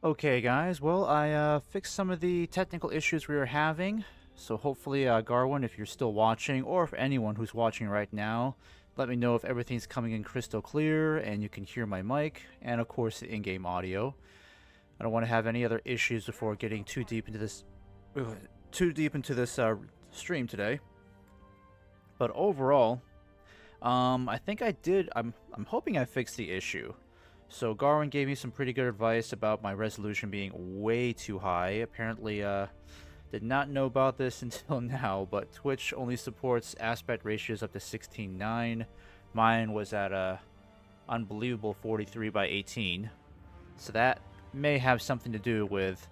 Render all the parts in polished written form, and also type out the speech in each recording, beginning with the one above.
Okay, guys. Well, I fixed some of the technical issues we were having. So hopefully, Garwin, if you're still watching, or if anyone who's watching right now, let me know if everything's coming in crystal clear and you can hear my mic, and of course the in-game audio. I don't want to have any other issues before getting too deep into this, stream today. But overall, I think I did. I'm hoping I fixed the issue. So Garwin gave me some pretty good advice about my resolution being way too high. Apparently, did not know about this until now, but Twitch only supports aspect ratios up to 16:9. Mine was at a unbelievable 43 by 18. So that may have something to do with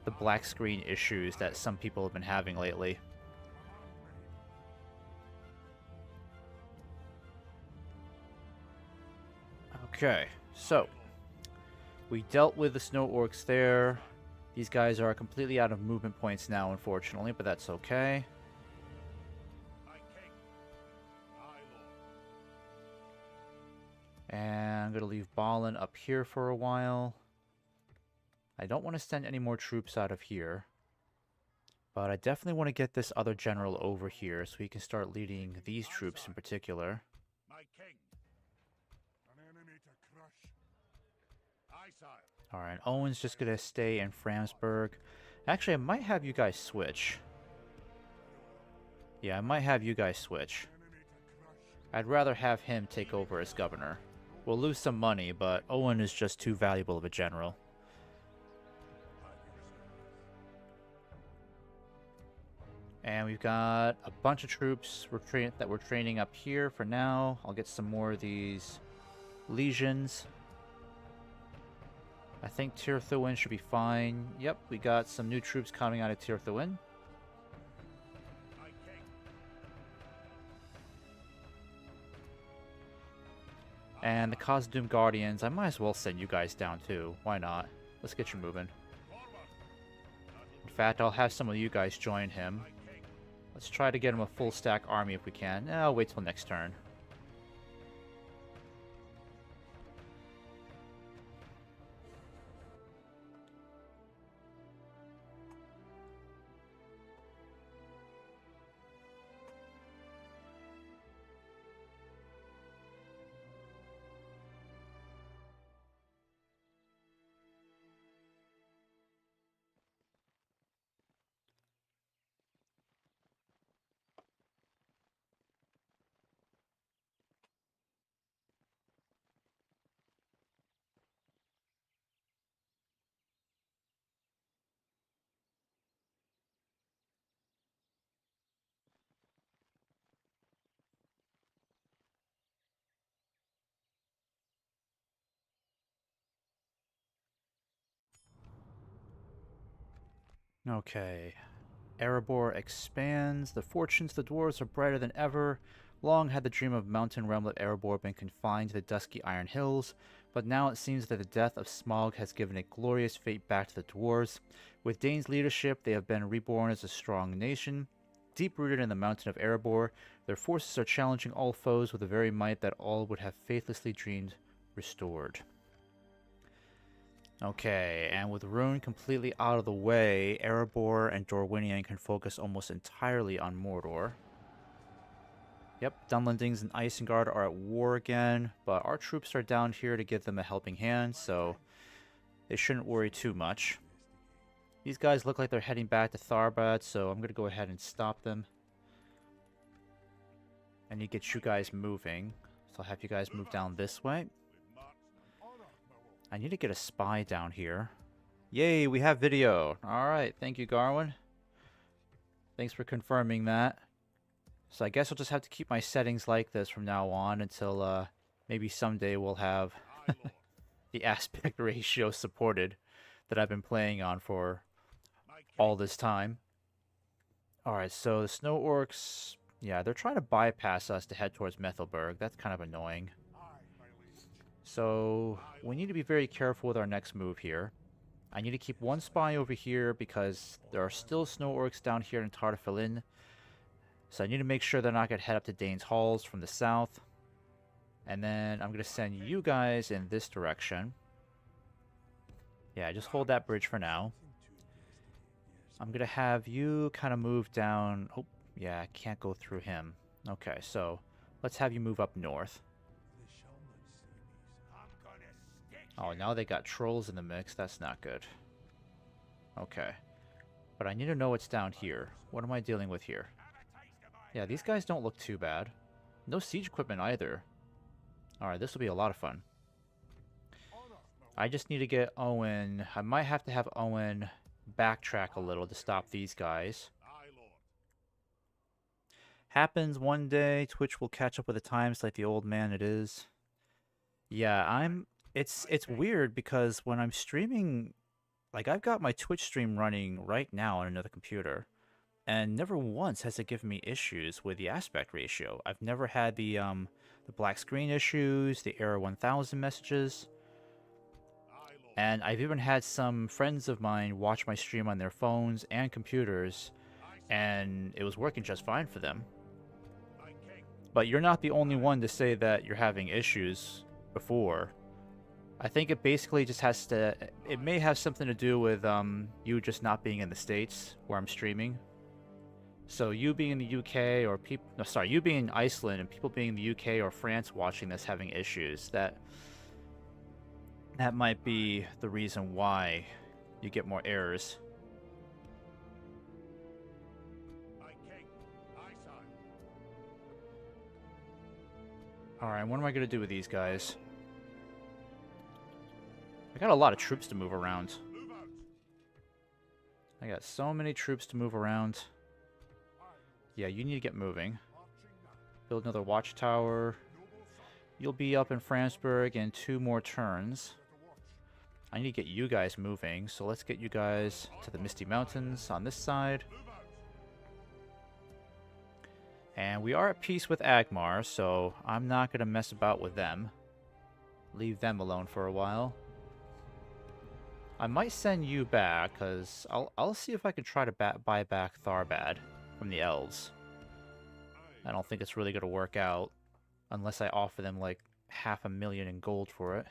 the black screen issues that some people have been having lately. Okay, so we dealt with the snow orcs there. These guys are completely out of movement points now, unfortunately, but that's okay. And I'm going to leave Balin up here for a while. I don't want to send any more troops out of here. But I definitely want to get this other general over here so he can start leading these troops in particular. Alright, Owen's just going to stay in Framsburg. Actually, I might have you guys switch. Yeah, I might have you guys switch. I'd rather have him take over as governor. We'll lose some money, but Owen is just too valuable of a general. And we've got a bunch of troops that we're training up here for now. I'll get some more of these legions. I think Tirthuin should be fine. Yep, we got some new troops coming out of Tirthuin. And the Khazâd Guardians, I might as well send you guys down too. Why not? Let's get you moving. In fact, I'll have some of you guys join him. Let's try to get him a full stack army if we can. I'll wait till next turn. Okay. Erebor expands. The fortunes of the dwarves are brighter than ever. Long had the dream of mountain realmlet Erebor been confined to the dusky Iron Hills, but now it seems that the death of Smaug has given a glorious fate back to the dwarves. With Dane's leadership, they have been reborn as a strong nation. Deep-rooted in the mountain of Erebor, their forces are challenging all foes with the very might that all would have faithlessly dreamed restored. Okay, and with Rune completely out of the way, Erebor and Dorwinion can focus almost entirely on Mordor. Yep, Dunlendings and Isengard are at war again, but our troops are down here to give them a helping hand, so they shouldn't worry too much. These guys look like they're heading back to Tharbad, so I'm going to go ahead and stop them. I need to get you guys moving, so I'll have you guys move down this way. I need to get a spy down here. Yay, we have video. Alright, thank you, Garwin. Thanks for confirming that. So I guess I'll just have to keep my settings like this from now on until maybe someday we'll have the aspect ratio supported that I've been playing on for all this time. Alright, so the Snow Orcs, yeah, they're trying to bypass us to head towards Methelburg. That's kind of annoying. So we need to be very careful with our next move here. I need to keep one spy over here because there are still Snow Orcs down here in Tartafilin. So I need to make sure they're not going to head up to Dane's Halls from the south. And then I'm going to send you guys in this direction. Yeah, just hold that bridge for now. I'm gonna have you kind of move down. Oh, yeah, I can't go through him. Okay, so let's have you move up north. Oh, now they got trolls in the mix. That's not good. Okay. But I need to know what's down here. What am I dealing with here? Yeah, these guys don't look too bad. No siege equipment either. Alright, this will be a lot of fun. I just need to get Owen. I might have to have Owen backtrack a little to stop these guys. Happens one day. Twitch will catch up with the times like the old man it is. Yeah, it's weird because when I'm streaming, like I've got my Twitch stream running right now on another computer, and never once has it given me issues with the aspect ratio. I've never had the black screen issues, the error 1000 messages. And I've even had some friends of mine watch my stream on their phones and computers, and it was working just fine for them. But you're not the only one to say that you're having issues before. I think it basically just has to... It may have something to do with you just not being in the States where I'm streaming. So you being in the UK or people... No, sorry, you being in Iceland and people being in the UK or France watching this having issues, that might be the reason why you get more errors. Alright, what am I going to do with these guys? I got a lot of troops to move around. I got so many troops to move around. Yeah, you need to get moving. Build another watchtower. You'll be up in Franceburg in 2 more turns. I need to get you guys moving, so let's get you guys to the Misty Mountains on this side. And we are at peace with Agmar, so I'm not going to mess about with them. Leave them alone for a while. I might send you back, because I'll see if I can try to buy back Tharbad from the elves. I don't think it's really going to work out, unless I offer them like 500,000 in gold for it.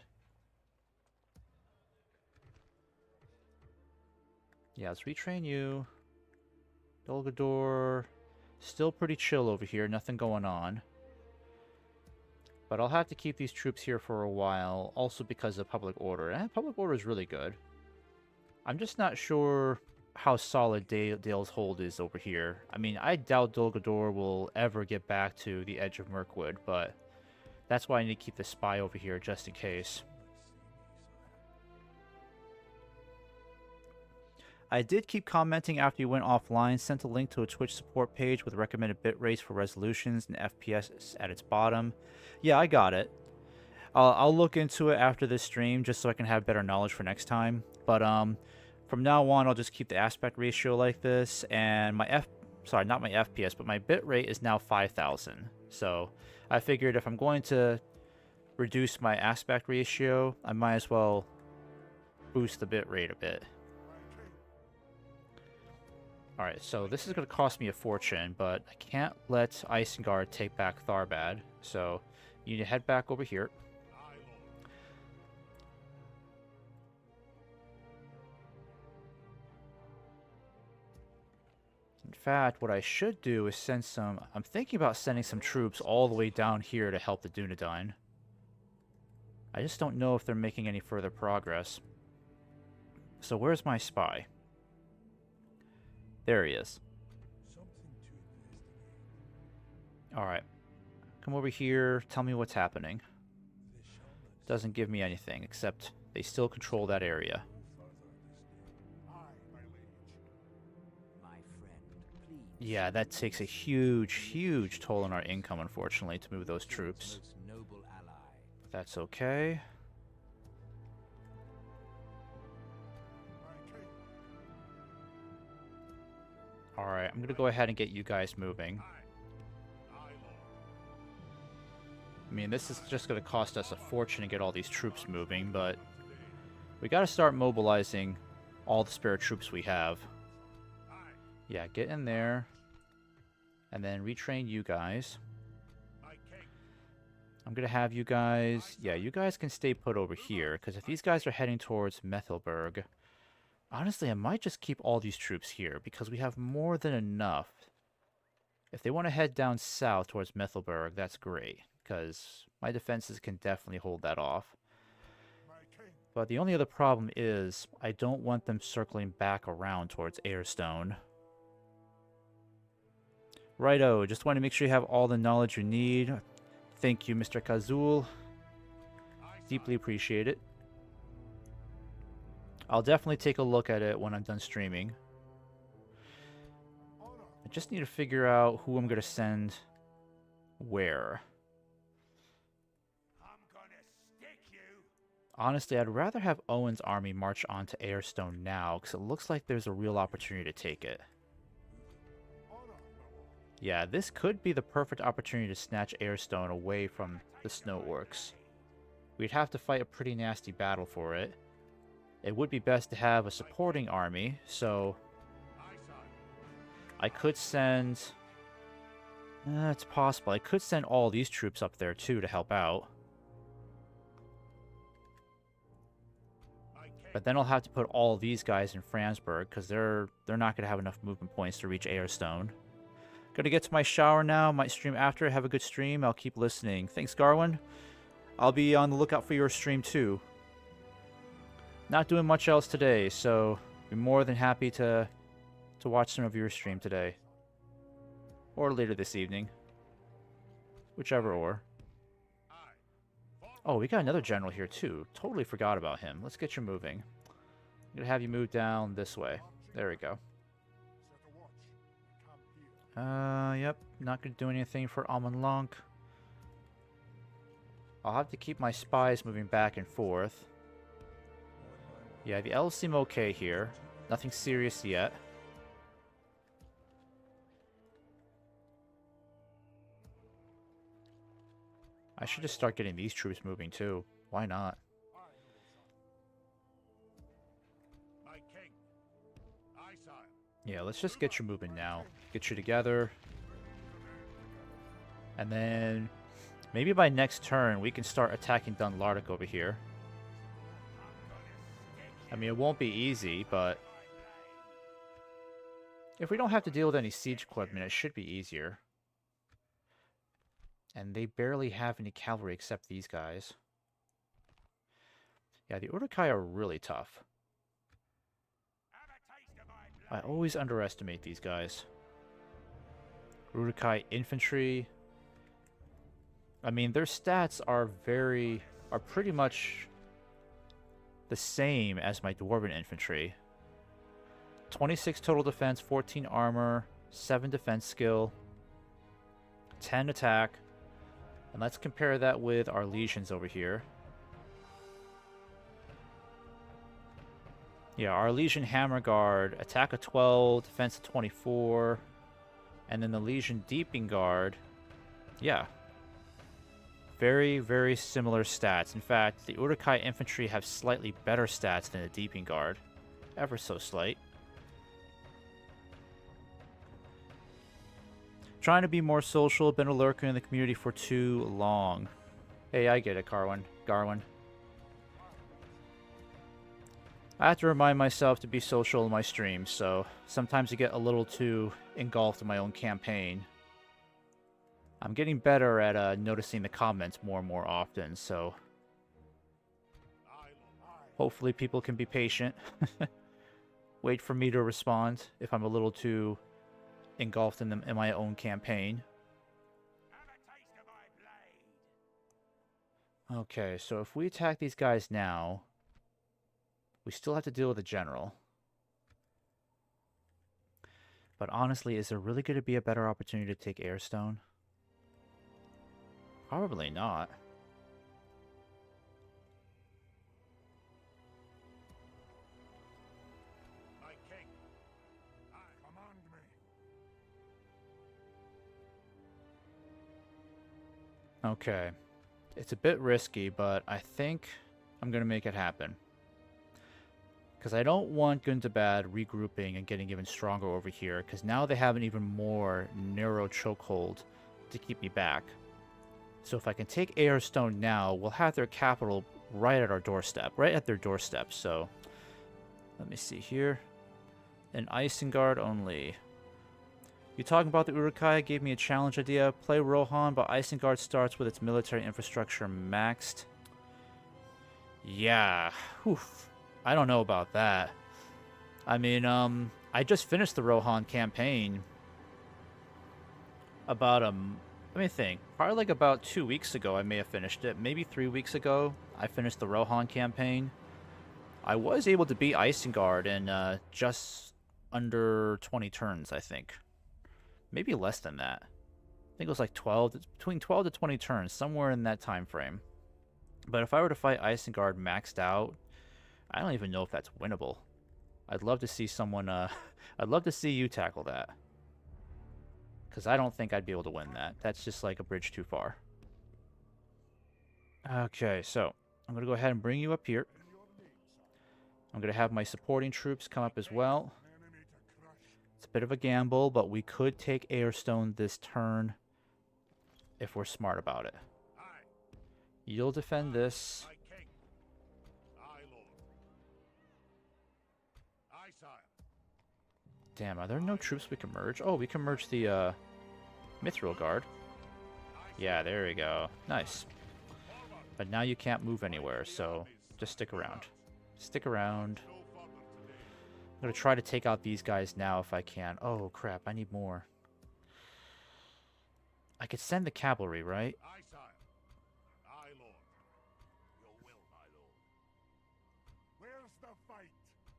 Yeah, let's retrain you. Dolgador, still pretty chill over here, nothing going on. But I'll have to keep these troops here for a while, also because of public order. And public order is really good. I'm just not sure how solid Dale's hold is over here. I mean, I doubt Dolgador will ever get back to the edge of Mirkwood, but that's why I need to keep the spy over here just in case. I did keep commenting after you went offline, sent a link to a Twitch support page with recommended bit rates for resolutions and FPS at its bottom. Yeah, I got it. I'll look into it after this stream just so I can have better knowledge for next time. But from now on, I'll just keep the aspect ratio like this, and my not my FPS, but my bit rate is now 5,000. So I figured if I'm going to reduce my aspect ratio, I might as well boost the bit rate a bit. Alright, so this is going to cost me a fortune, but I can't let Isengard take back Tharbad, so you need to head back over here. In fact, what I should do is send some... I'm thinking about sending some troops all the way down here to help the Dunedain. I just don't know if they're making any further progress. So where's my spy? There he is. Alright. Come over here, tell me what's happening. Doesn't give me anything, except they still control that area. Yeah, that takes a huge, huge toll on our income, unfortunately, to move those troops. That's okay. Alright, I'm gonna go ahead and get you guys moving. I mean, this is just gonna cost us a fortune to get all these troops moving, but we gotta start mobilizing all the spare troops we have. Yeah, get in there. And then retrain you guys. I'm going to have you guys... Yeah, you guys can stay put over here, because if these guys are heading towards Methelburg, honestly, I might just keep all these troops here, because we have more than enough. If they want to head down south towards Methelburg, that's great, because my defenses can definitely hold that off. But the only other problem is, I don't want them circling back around towards Airstone. Righto, just want to make sure you have all the knowledge you need. Thank you, Mr. Khazâd. Deeply appreciate it. I'll definitely take a look at it when I'm done streaming. I just need to figure out who I'm going to send where. Honestly, I'd rather have Owen's army march on to Airstone now, because it looks like there's a real opportunity to take it. Yeah, this could be the perfect opportunity to snatch Airstone away from the Snow Orcs. We'd have to fight a pretty nasty battle for it. It would be best to have a supporting army, so I could send... it's possible. I could send all these troops up there too to help out. But then I'll have to put all these guys in Franzburg, because they're not going to have enough movement points to reach Airstone. Gonna get to my shower now. Might stream after. Have a good stream. I'll keep listening. Thanks, Garwin. I'll be on the lookout for your stream too. Not doing much else today, so be more than happy to watch some of your stream today. Or later this evening. Whichever or. Oh, we got another general here too. Totally forgot about him. Let's get you moving. I'm gonna have you move down this way. There we go. Yep. Not gonna do anything for Amon Lank. I'll have to keep my spies moving back and forth. Yeah, the elves seem okay here. Nothing serious yet. I should just start getting these troops moving too. Why not? Yeah, let's just get you moving now. Get you together. And then maybe by next turn we can start attacking Dunlardic over here. I mean, it won't be easy, but if we don't have to deal with any siege equipment, it should be easier. And they barely have any cavalry except these guys. Yeah, the Uruk-hai are really tough. I always underestimate these guys. Uruk-hai infantry. I mean, their stats are pretty much the same as my Dwarven infantry. 26 total defense, 14 armor, 7 defense skill, 10 attack. And let's compare that with our legions over here. Yeah, our Legion Hammer Guard, attack of 12, defense of 24. And then the Legion Deeping Guard, yeah. Very, very similar stats. In fact, the Uruk-hai infantry have slightly better stats than the Deeping Guard. Ever so slight. Trying to be more social, been a lurker in the community for too long. Hey, I get it, Garwin. I have to remind myself to be social in my streams, so sometimes I get a little too engulfed in my own campaign. I'm getting better at noticing the comments more and more often, so hopefully people can be patient. Wait for me to respond if I'm a little too engulfed in my own campaign. Okay, so if we attack these guys now, we still have to deal with the general. But honestly, is there really going to be a better opportunity to take Airstone? Probably not. My king, command me. Okay. It's a bit risky, but I think I'm going to make it happen. Because I don't want Gundabad regrouping and getting even stronger over here, because now they have an even more narrow chokehold to keep me back. So if I can take AR Stone now, we'll have their capital right at our doorstep, right at their doorstep. So let me see here. An Isengard only. You talking about the Urukai gave me a challenge idea. Play Rohan, but Isengard starts with its military infrastructure maxed. Yeah. Whew. I don't know about that. I mean, I just finished the Rohan campaign about let me think. Probably like about 2 weeks ago I may have finished it. Maybe 3 weeks ago I finished the Rohan campaign. I was able to beat Isengard in just under 20 turns, I think. Maybe less than that. I think it was like between 12 to 20 turns, somewhere in that time frame. But if I were to fight Isengard maxed out, I don't even know if that's winnable. I'd love to see someone, I'd love to see you tackle that. Because I don't think I'd be able to win that. That's just like a bridge too far. Okay, so I'm going to go ahead and bring you up here. I'm going to have my supporting troops come up as well. It's a bit of a gamble, but we could take Airstone this turn if we're smart about it. You'll defend this. Damn, are there no troops we can merge? Oh, we can merge the Mithril Guard. Yeah, there we go. Nice. But now you can't move anywhere, so just stick around. Stick around. I'm going to try to take out these guys now if I can. Oh, crap. I need more. I could send the cavalry, right?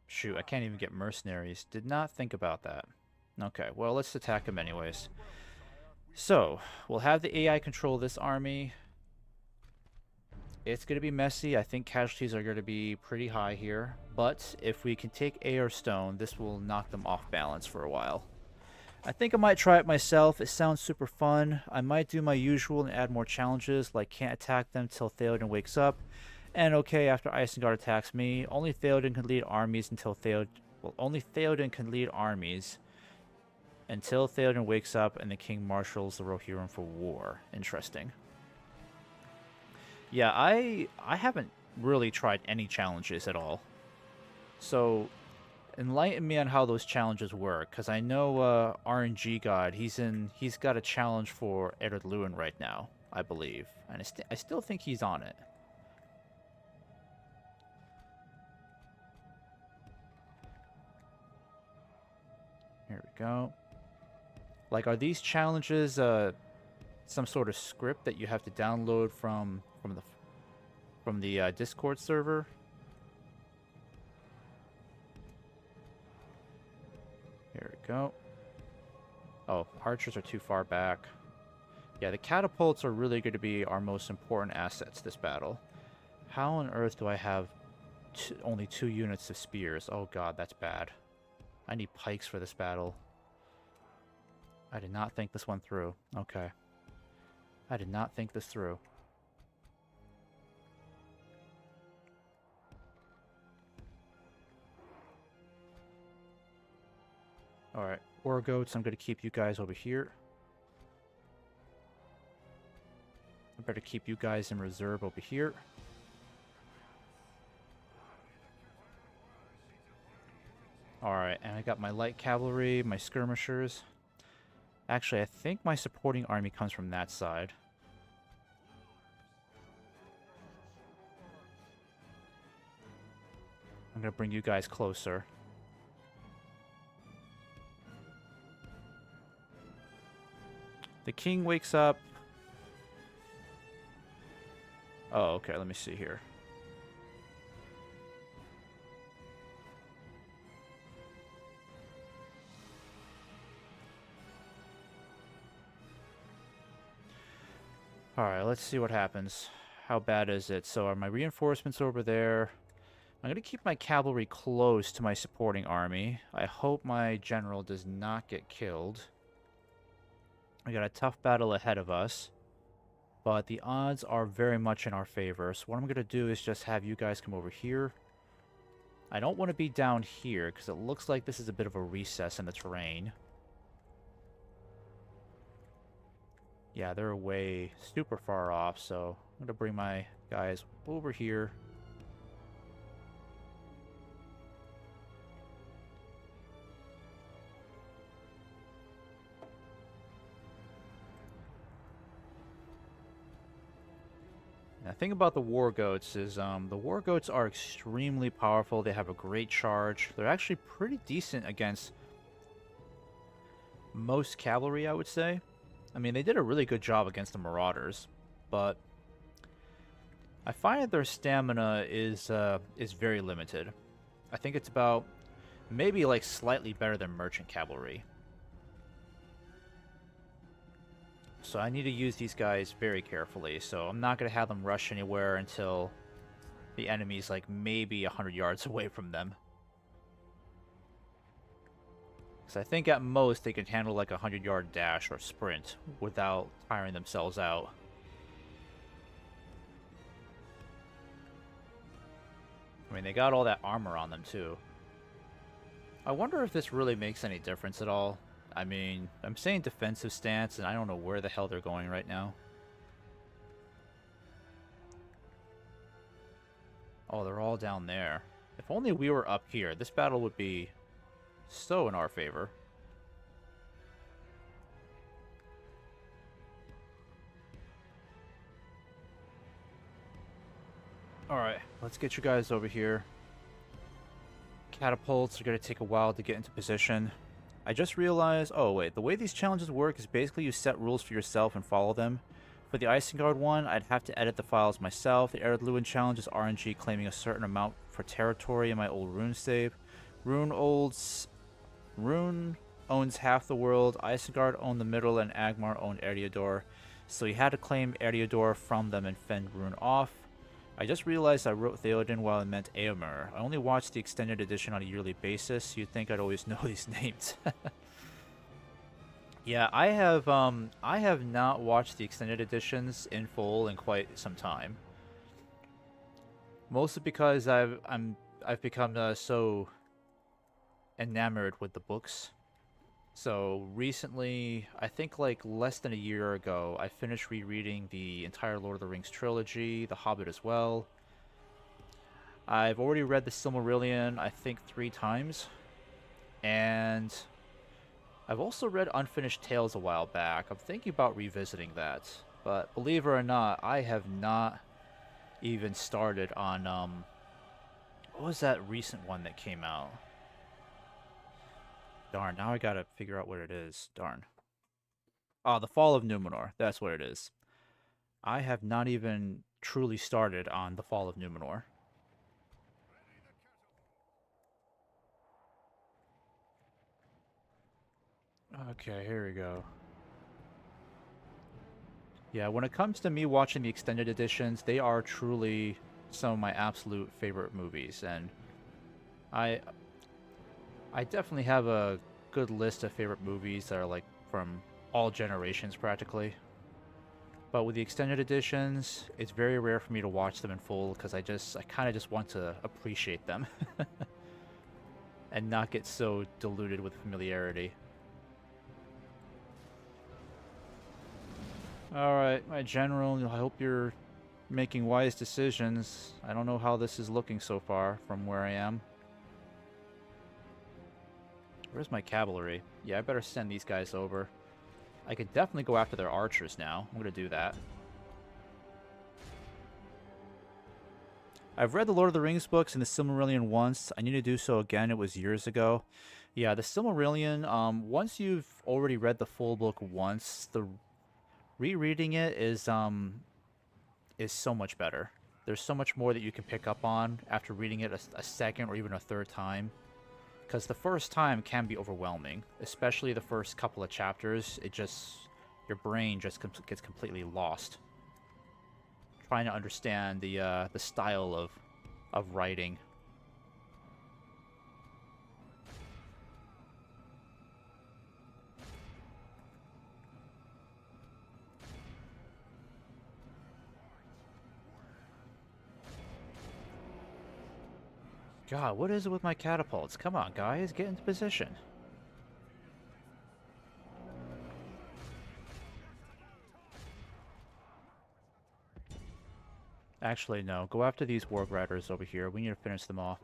Shoot, I can't even get mercenaries. Did not think about that. Okay, well, let's attack them anyways. So, we'll have the AI control this army. It's going to be messy. I think casualties are going to be pretty high here. But if we can take AR Stone, this will knock them off balance for a while. I think I might try it myself. It sounds super fun. I might do my usual and add more challenges, like can't attack them till Theoden wakes up. And okay, after Isengard attacks me, only Theoden can lead armies until Theoden can lead armies until Theoden wakes up and the king marshals the Rohirrim for war. Interesting. Yeah, I haven't really tried any challenges at all. So enlighten me on how those challenges work, because I know RNG God, he's got a challenge for Ered Luin right now, I believe. And I still think he's on it. Here we go. Like, are these challenges some sort of script that you have to download from the Discord server? Here we go. Oh, archers are too far back. Yeah, the catapults are really going to be our most important assets this battle. How on earth do I have only 2 units of spears? Oh god, that's bad. I need pikes for this battle. I did not think this one through. Okay. I did not think this through. Alright, war goats, I'm going to keep you guys over here. I better keep you guys in reserve over here. Alright, and I got my light cavalry, my skirmishers. Actually, I think my supporting army comes from that side. I'm going to bring you guys closer. The king wakes up. Oh, okay, let me see here. Alright, let's see what happens. How bad is it? So are my reinforcements over there? I'm going to keep my cavalry close to my supporting army. I hope my general does not get killed. We got a tough battle ahead of us. But the odds are very much in our favor. So what I'm going to do is just have you guys come over here. I don't want to be down here because it looks like this is a bit of a recess in the terrain. Yeah, they're way super far off, so I'm gonna bring my guys over here. And the thing about the war goats is the war goats are extremely powerful. They have a great charge. They're actually pretty decent against most cavalry, I would say. I mean, they did a really good job against the marauders, but I find that their stamina is very limited. I think it's about maybe like slightly better than merchant cavalry. So I need to use these guys very carefully. So I'm not going to have them rush anywhere until the enemy's like maybe 100 yards away from them. Because I think at most they can handle like a 100-yard dash or sprint without tiring themselves out. I mean, they got all that armor on them too. I wonder if this really makes any difference at all. I mean, I'm saying defensive stance, and I don't know where the hell they're going right now. Oh, they're all down there. If only we were up here, this battle would be so in our favor. Alright, let's get you guys over here. Catapults are going to take a while to get into position. I just realized, oh wait, the way these challenges work is basically you set rules for yourself and follow them. For the Isengard one, I'd have to edit the files myself. The Eredluin challenge is RNG claiming a certain amount for territory in my old rune save. Rune owns half the world, Isengard owned the middle, and Agmar owned Eriador. So he had to claim Eriador from them and fend Rune off. I just realized I wrote Theoden while I meant EUR. I only watched the extended edition on a yearly basis. You'd think I'd always know these names. Yeah, I have not watched the extended editions in full in quite some time. Mostly because I've become so enamored with the books. So recently, I think like less than a year ago, I finished rereading the entire Lord of the Rings trilogy, The Hobbit as well. I've already read the Silmarillion, I think 3 times. And I've also read Unfinished Tales a while back. I'm thinking about revisiting that. But believe it or not, I have not even started on, what was that recent one that came out? Darn, now I gotta figure out what it is. Darn. Oh, The Fall of Numenor. That's what it is. I have not even truly started on The Fall of Numenor. Okay, here we go. Yeah, when it comes to me watching the extended editions, they are truly some of my absolute favorite movies, and I definitely have a good list of favorite movies that are like from all generations practically. But with the extended editions, it's very rare for me to watch them in full because I kind of just want to appreciate them and not get so diluted with familiarity. Alright, my general, I hope you're making wise decisions. I don't know how this is looking so far from where I am. Where's my cavalry? Yeah, I better send these guys over. I could definitely go after their archers now. I'm going to do that. I've read the Lord of the Rings books and the Silmarillion once. I need to do so again. It was years ago. Yeah, the Silmarillion, once you've already read the full book once, the rereading it is so much better. There's so much more that you can pick up on after reading it a second or even a third time. Because the first time can be overwhelming, especially the first couple of chapters. Your brain just gets completely lost trying to understand the style of writing. God, what is it with my catapults? Come on, guys, get into position. Actually, no. Go after these Warg Riders over here. We need to finish them off.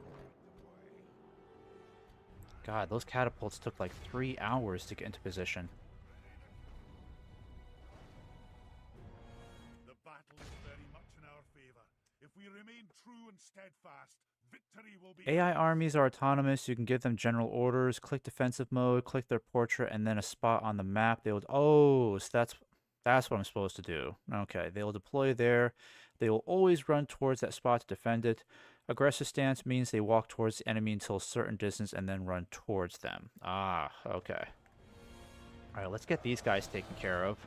God, those catapults took like 3 hours to get into position. The battle is very much in our favor. If we remain true and steadfast, victory will be AI armies are autonomous. You can give them general orders. Click defensive mode, click their portrait, and then a spot on the map. They will... Oh, so that's what I'm supposed to do. Okay, they will deploy there. They will always run towards that spot to defend it. Aggressive stance means they walk towards the enemy until a certain distance and then run towards them. Ah, okay. Alright, let's get these guys taken care of.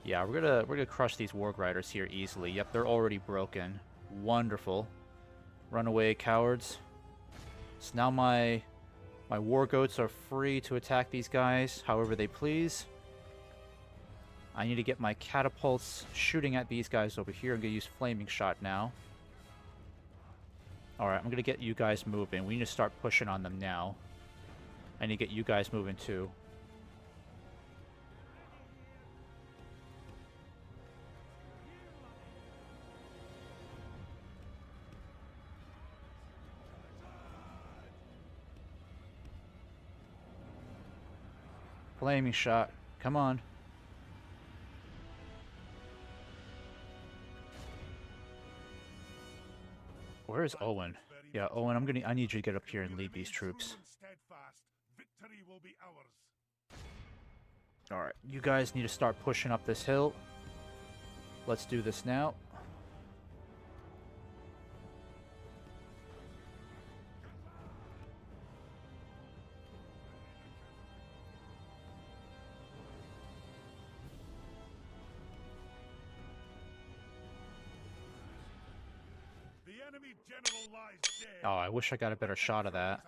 Yeah, we're gonna crush these Warg Riders here easily. Yep, they're already broken. Wonderful. Runaway cowards. So now my war goats are free to attack these guys however they please. I need to get my catapults shooting at these guys over here. I'm going to use flaming shot now. Alright, I'm going to get you guys moving. We need to start pushing on them now. I need to get you guys moving too. Flaming shot. Come on. Where is Owen? Yeah, Owen, I need you to get up here and lead these troops. Alright, you guys need to start pushing up this hill. Let's do this now. Oh, I wish I got a better shot of that.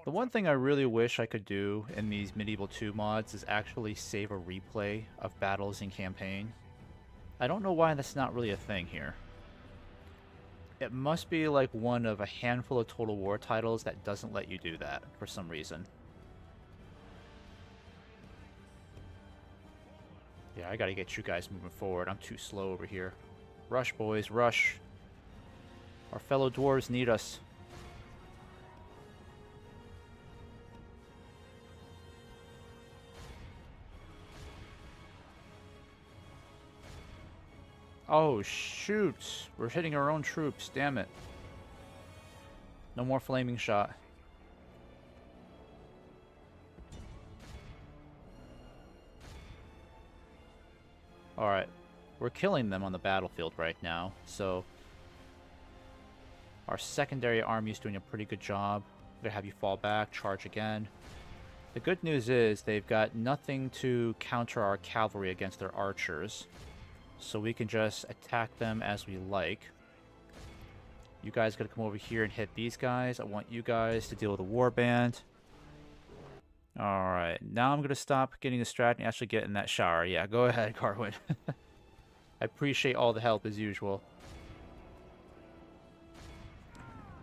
The one thing I really wish I could do in these Medieval 2 mods is actually save a replay of battles in campaign. I don't know why that's not really a thing here. It must be like one of a handful of Total War titles that doesn't let you do that for some reason. Yeah, I gotta get you guys moving forward. I'm too slow over here. Rush, boys, rush. Our fellow dwarves need us. Oh, shoot. We're hitting our own troops. Damn it. No more flaming shot. Alright. We're killing them on the battlefield right now, so our secondary army is doing a pretty good job. I'm gonna have you fall back, charge again. The good news is they've got nothing to counter our cavalry against their archers, so we can just attack them as we like. You guys gotta come over here and hit these guys. I want you guys to deal with the warband. Alright, now I'm gonna stop getting distracted and actually get in that shower. Yeah, go ahead, Carwin. I appreciate all the help as usual.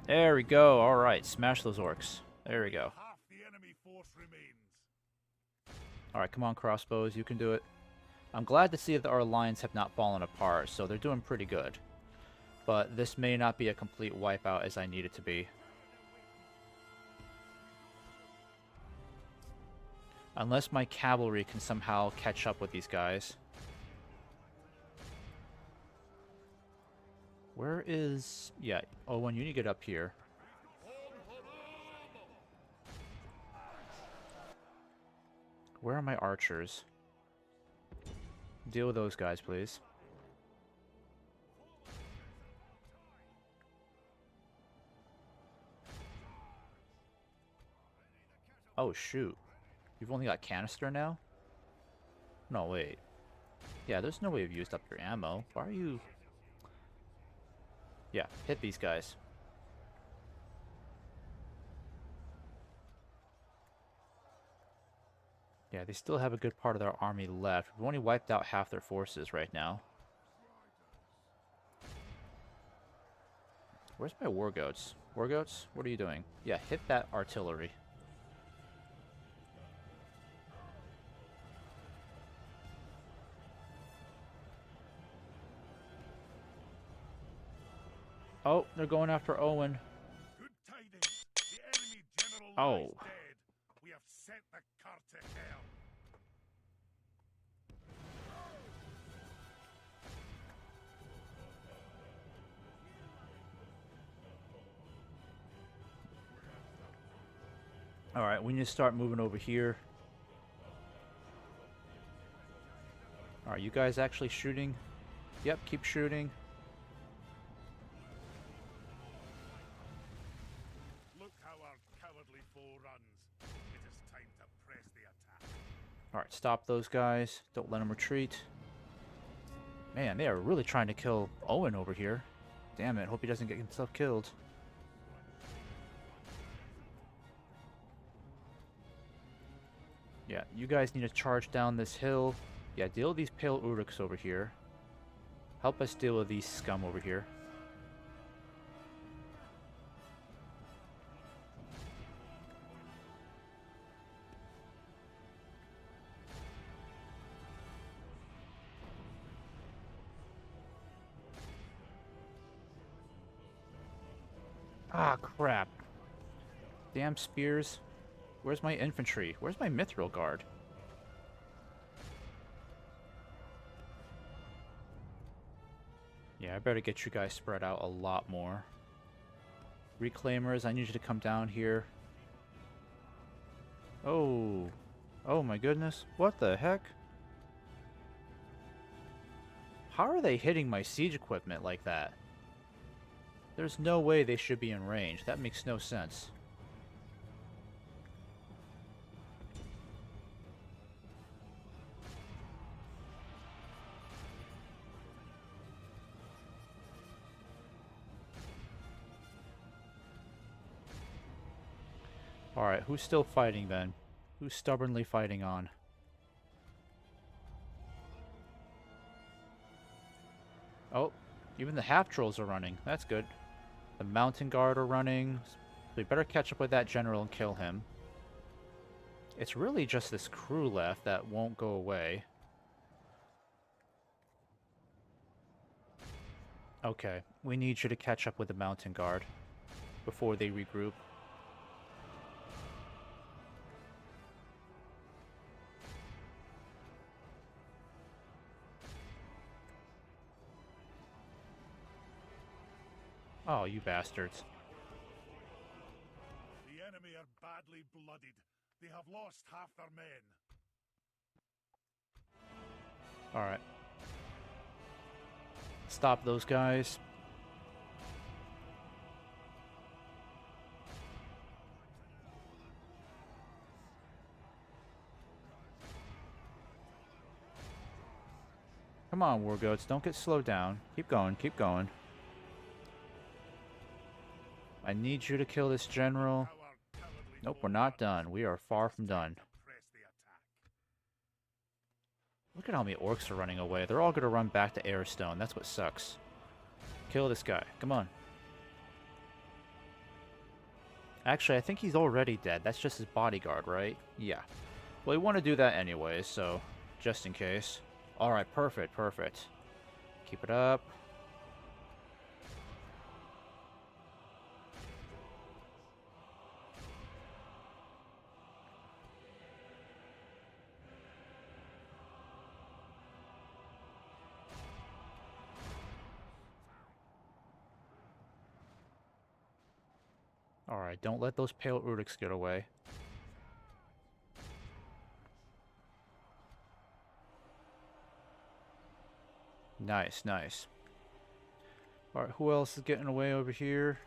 There we go. Alright, smash those orcs. There we go. Alright, come on, crossbows. You can do it. I'm glad to see that our lines have not fallen apart, so they're doing pretty good. But this may not be a complete wipeout as I need it to be. Unless my cavalry can somehow catch up with these guys. Where is... Yeah, Owen, you need to get up here. Where are my archers? Deal with those guys, please. Oh, shoot. You've only got canister now? No, wait. Yeah, there's no way you've used up your ammo. Why are you... Yeah, hit these guys. Yeah, they still have a good part of their army left. We've only wiped out half their forces right now. Where's my war goats? War goats, what are you doing? Yeah, hit that artillery. Oh, they're going after Owen. Good tidings. The enemy general Oh. lies dead. We have set the cart to hell. Alright, we need to start moving over here. Alright, you guys actually shooting? Yep, keep shooting. Look how our cowardly foe runs. It is time to press the attack. Alright, stop those guys. Don't let them retreat. Man, they are really trying to kill Owen over here. Damn it, hope he doesn't get himself killed. Yeah, you guys need to charge down this hill. Yeah, deal with these pale Uruks over here. Help us deal with these scum over here. Ah, crap. Damn spears. Where's my infantry? Where's my mithril guard? Yeah, I better get you guys spread out a lot more. Reclaimers, I need you to come down here. Oh. Oh my goodness. What the heck? How are they hitting my siege equipment like that? There's no way they should be in range. That makes no sense. Alright, who's still fighting then? Who's stubbornly fighting on? Oh, even the half-trolls are running. That's good. The mountain guard are running. We better catch up with that general and kill him. It's really just this crew left that won't go away. Okay, we need you to catch up with the mountain guard before they regroup. Oh, you bastards. The enemy are badly blooded. They have lost half their men. Alright. Stop those guys. Come on, war goats, don't get slowed down. Keep going, keep going. I need you to kill this general. Nope, we're not done. We are far from done. Look at how many orcs are running away. They're all going to run back to Airstone. That's what sucks. Kill this guy. Come on. Actually, I think he's already dead. That's just his bodyguard, right? Yeah. Well, we want to do that anyway, so just in case. Alright, perfect, perfect. Keep it up. Alright, don't let those pale Uruks get away. Nice, nice. Alright, who else is getting away over here?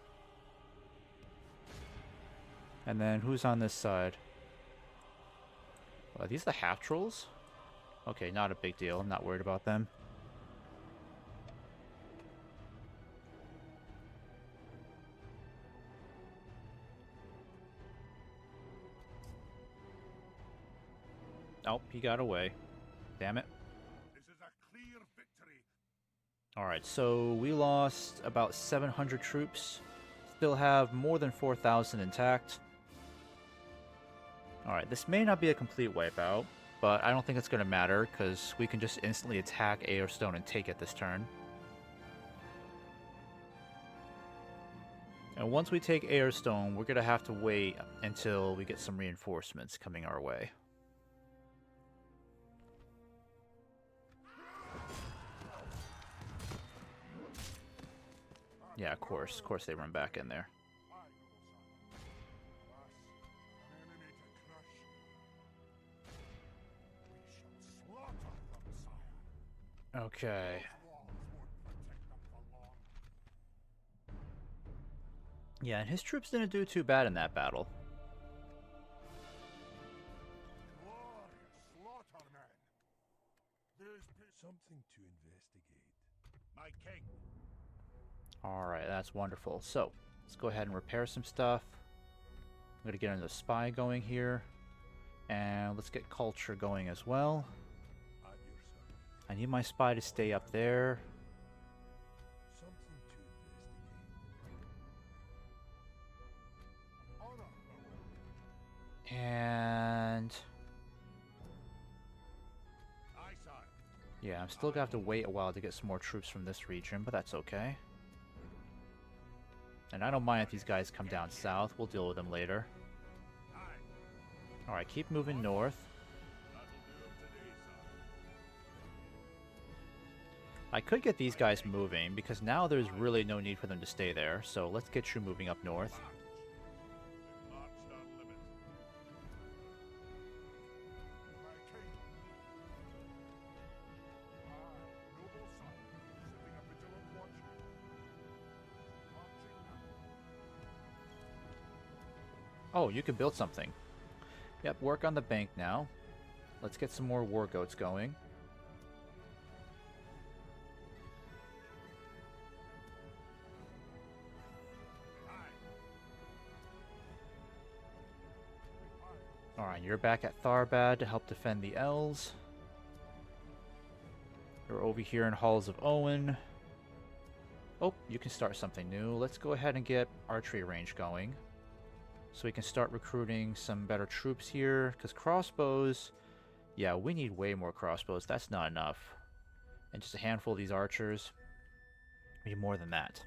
And then who's on this side? Are these the half-trolls? Okay, not a big deal. I'm not worried about them. Oh, he got away. Damn it. This is a clear victory. Alright, so we lost about 700 troops. Still have more than 4,000 intact. Alright, this may not be a complete wipeout, but I don't think it's going to matter, because we can just instantly attack Airstone and take it this turn. And once we take Airstone, we're going to have to wait until we get some reinforcements coming our way. Yeah, of course they run back in there. Okay. Yeah, and his troops didn't do too bad in that battle. Something to investigate. My king. Alright, that's wonderful. So, let's go ahead and repair some stuff. I'm going to get another spy going here. And let's get culture going as well. I need my spy to stay up there. Something to investigate. And Aye, sire. yeah, I'm still going to have to wait a while to get some more troops from this region, but that's okay. And I don't mind if these guys come down south. We'll deal with them later. Alright, keep moving north. I could get these guys moving, because now there's really no need for them to stay there. So let's get you moving up north. Oh, you can build something. Yep, work on the bank now. Let's get some more war goats going. Alright, you're back at Tharbad to help defend the Elves. You're over here in Halls of Owen. Oh, you can start something new. Let's go ahead and get archery range going. So we can start recruiting some better troops here. Because crossbows, yeah, we need way more crossbows. That's not enough. And just a handful of these archers. We need more than that.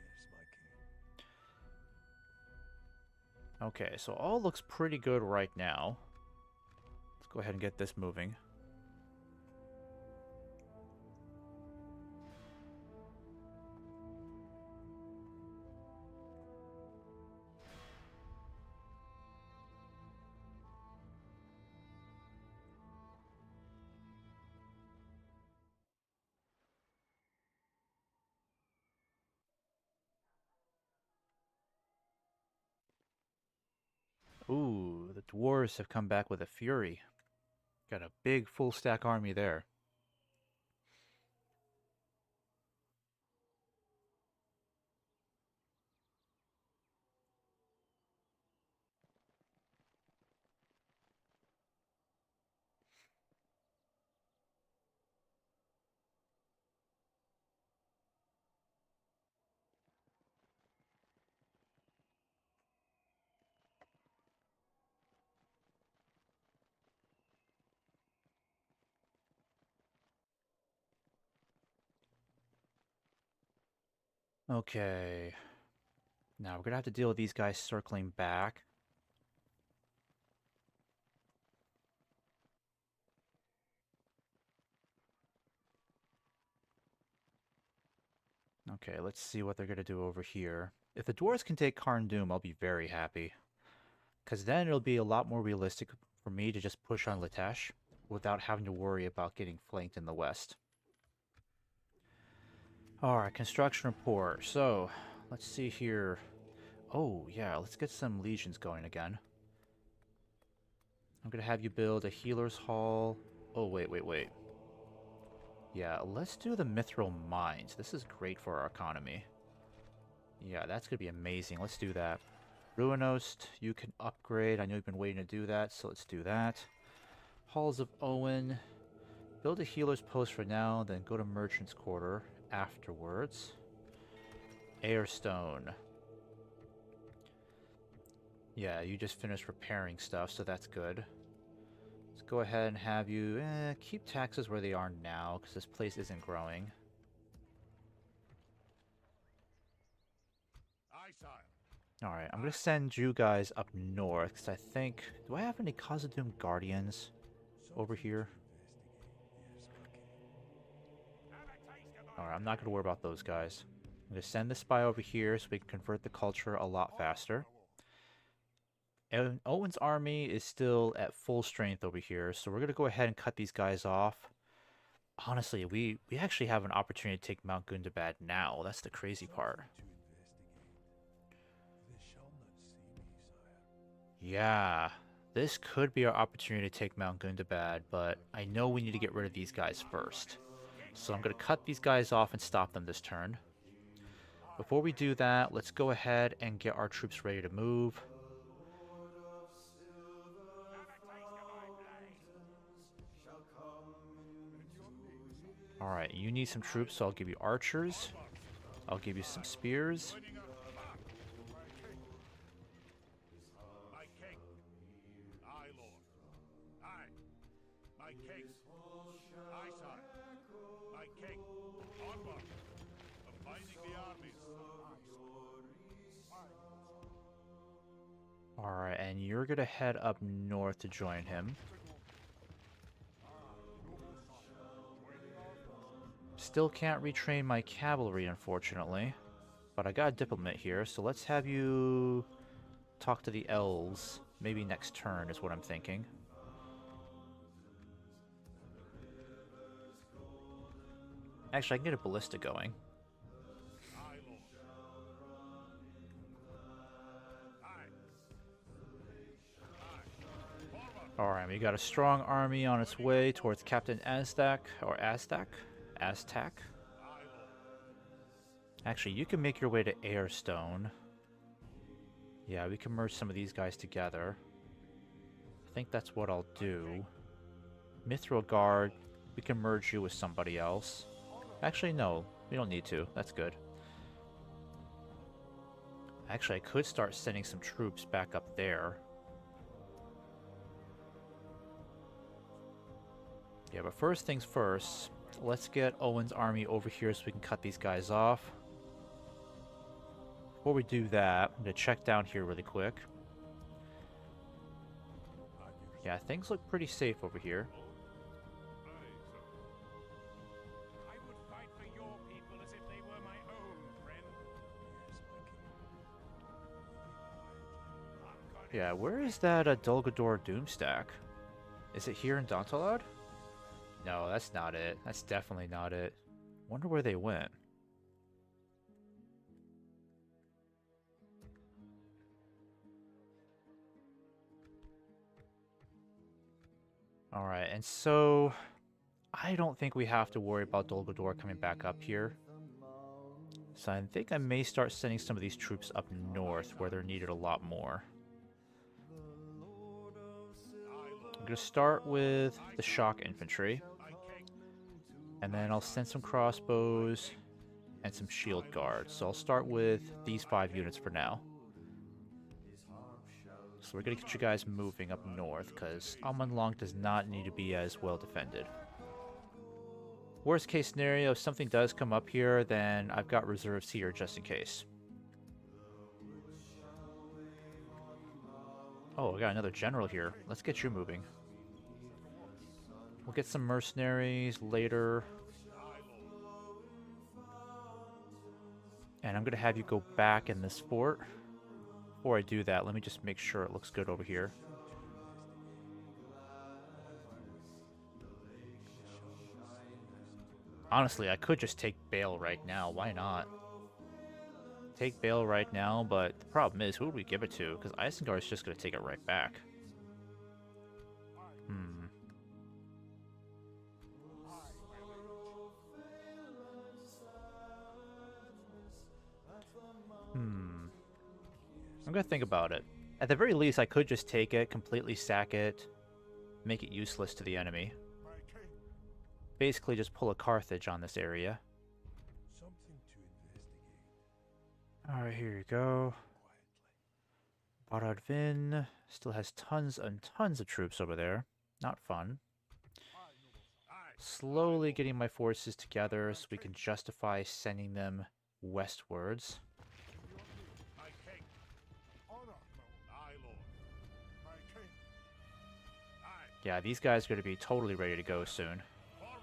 Okay, so all looks pretty good right now. Let's go ahead and get this moving. Ooh, the dwarves have come back with a fury. Got a big full stack army there. Okay. Now we're gonna have to deal with these guys circling back. Okay, let's see what they're gonna do over here. If the dwarves can take Karn Doom, I'll be very happy. Because then it'll be a lot more realistic for me to just push on Litesh without having to worry about getting flanked in the west. Alright, construction report. So, let's see here. Oh, yeah, let's get some legions going again. I'm gonna have you build a healer's hall. Oh, wait. Yeah, let's do the Mithril Mines. This is great for our economy. Yeah, that's gonna be amazing. Let's do that. Ruinost, you can upgrade. I know you've been waiting to do that, so let's do that. Halls of Owen. Build a healer's post for now, then go to Merchant's Quarter afterwards. Airstone. Yeah, you just finished repairing stuff, so that's good. Let's go ahead and have you keep taxes where they are now, because this place isn't growing. Aye, sire. Alright, I'm gonna send you guys up north, because I think... Do I have any Khazad Guardians over here? Alright, I'm not gonna worry about those guys. I'm gonna send the spy over here so we can convert the culture a lot faster. And Owen's army is still at full strength over here, so we're gonna go ahead and cut these guys off. Honestly, we actually have an opportunity to take Mount Gundabad now. That's the crazy part. Yeah, this could be our opportunity to take Mount Gundabad, but I know we need to get rid of these guys first. So I'm going to cut these guys off and stop them this turn. Before we do that, let's go ahead and get our troops ready to move. Alright, you need some troops, so I'll give you archers. I'll give you some spears. My king. Aye, lord. Aye. My king. Aye, sire. My king. Onward. Combining the armies. Alright, and you're going to head up north to join him. Still can't retrain my cavalry, unfortunately. But I got a diplomat here, so let's have you talk to the elves. Maybe next turn is what I'm thinking. Actually, I can get a ballista going. Alright, we got a strong army on its way towards Captain Aztak, or Aztak? Aztak? Actually, you can make your way to Airstone. Yeah, we can merge some of these guys together. I think that's what I'll do. Mithril Guard, we can merge you with somebody else. Actually, no, we don't need to. That's good. Actually, I could start sending some troops back up there. Yeah, but first things first, let's get Owen's army over here so we can cut these guys off. Before we do that, I'm going to check down here really quick. Yeah, things look pretty safe over here. I would fight for your people as if they were my own, friend. Yeah, where is that Dulgador Doomstack? Is it here in Dantalad? No, that's not it. That's definitely not it. Wonder where they went. Alright, and so... I don't think we have to worry about Dulgador coming back up here. So I think I may start sending some of these troops up north, where they're needed a lot more. I'm going to start with the shock infantry. And then I'll send some crossbows and some shield guards. So I'll start with these 5 units for now. So we're going to get you guys moving up north, because Amanlong does not need to be as well defended. Worst case scenario, if something does come up here, then I've got reserves here just in case. Oh, I got another general here. Let's get you moving. We'll get some mercenaries later. And I'm going to have you go back in this fort. Before I do that, let me just make sure it looks good over here. Honestly, I could just take Bale right now. Why not? Take Bale right now, but the problem is, who would we give it to? Because Isengard is just going to take it right back. I'm going to think about it. At the very least, I could just take it, completely sack it, make it useless to the enemy. Basically just pull a Carthage on this area. Alright, here you go. Baradvin still has tons and tons of troops over there. Not fun. Slowly getting my forces together so we can justify sending them westwards. Yeah, these guys are going to be totally ready to go soon. Forward.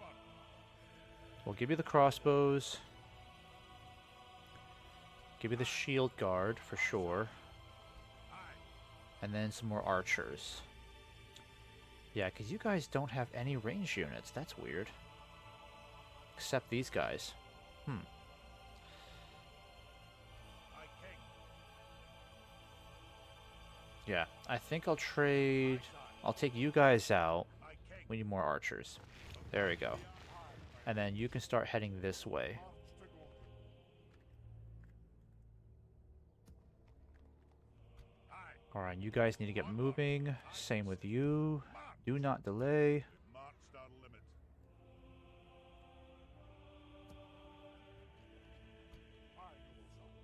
We'll give you the crossbows. Give you the shield guard for sure. Aye. And then some more archers. Yeah, because you guys don't have any range units. That's weird. Except these guys. Aye, king. Yeah, I think I'll trade... I'll take you guys out. Aye, king. We need more archers. There we go. And then you can start heading this way. Aye. Alright, you guys need to get moving. Same with you. Do not delay. We've marched our limit.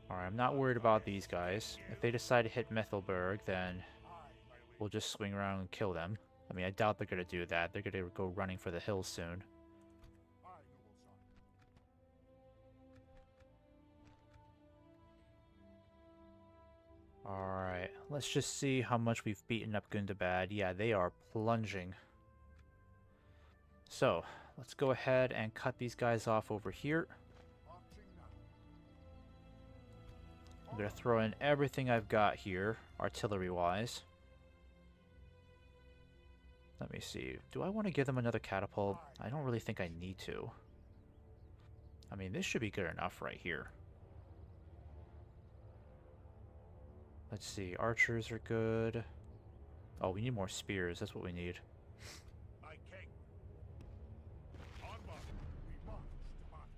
Alright, I'm not worried about these guys. If they decide to hit Mithelberg, then we'll just swing around and kill them. I mean, I doubt they're going to do that. They're going to go running for the hills soon. Alright, let's just see how much we've beaten up Gundabad. Yeah, they are plunging. So, let's go ahead and cut these guys off over here. I'm going to throw in everything I've got here, artillery-wise. Let me see. Do I want to give them another catapult? I don't really think I need to. I mean, this should be good enough right here. Let's see. Archers are good. Oh, we need more spears. That's what we need. Aye, king. Onward. We march to battle.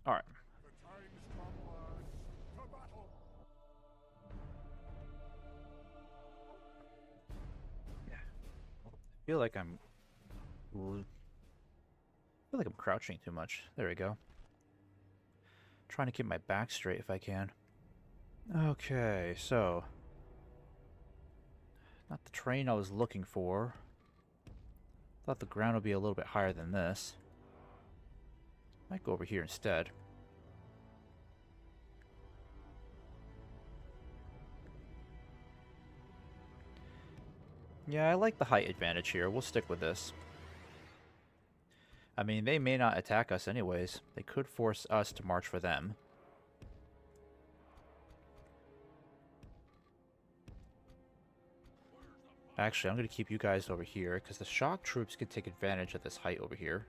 Alright. The time's come, lads. To battle. I feel like I'm crouching too much. There we go. Trying to keep my back straight if I can. Okay, so not the terrain I was looking for. Thought the ground would be a little bit higher than this. Might go over here instead. Yeah, I like the height advantage here. We'll stick with this. I mean, they may not attack us anyways. They could force us to march for them. Actually, I'm going to keep you guys over here, because the shock troops can take advantage of this height over here.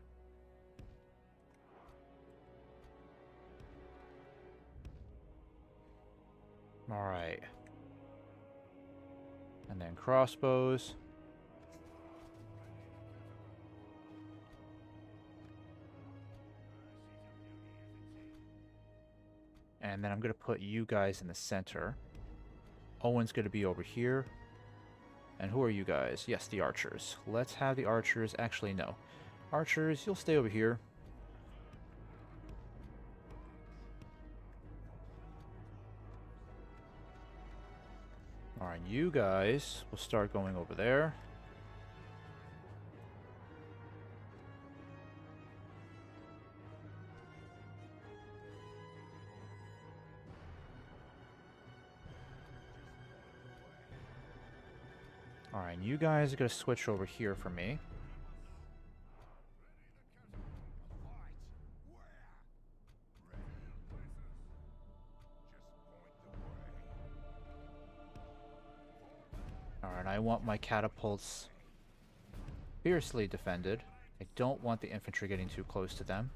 Alright. And then crossbows. And then I'm going to put you guys in the center. Owen's going to be over here. And who are you guys? Yes, the archers. Let's have the archers. Actually, no. Archers, you'll stay over here. Alright, you guys will start going over there. Alright, you guys are going to switch over here for me. Alright, I want my catapults fiercely defended. I don't want the infantry getting too close to them.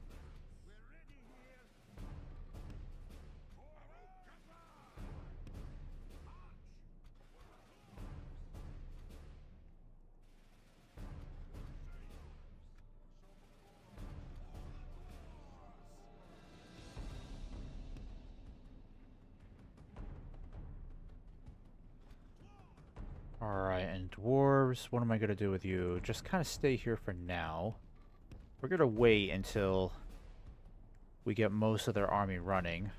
Alright, and dwarves, what am I going to do with you? Just kind of stay here for now. We're going to wait until we get most of their army running.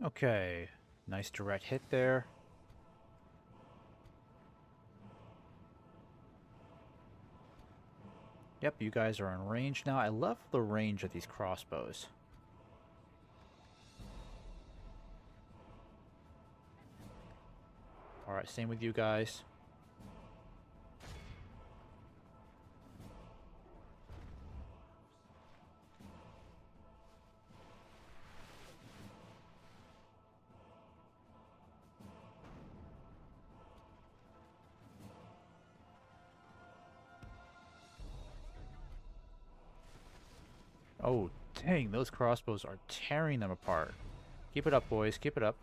Okay, nice direct hit there. Yep, you guys are in range now. I love the range of these crossbows. Alright, same with you guys. Oh, dang, those crossbows are tearing them apart. Keep it up, boys. Keep it up.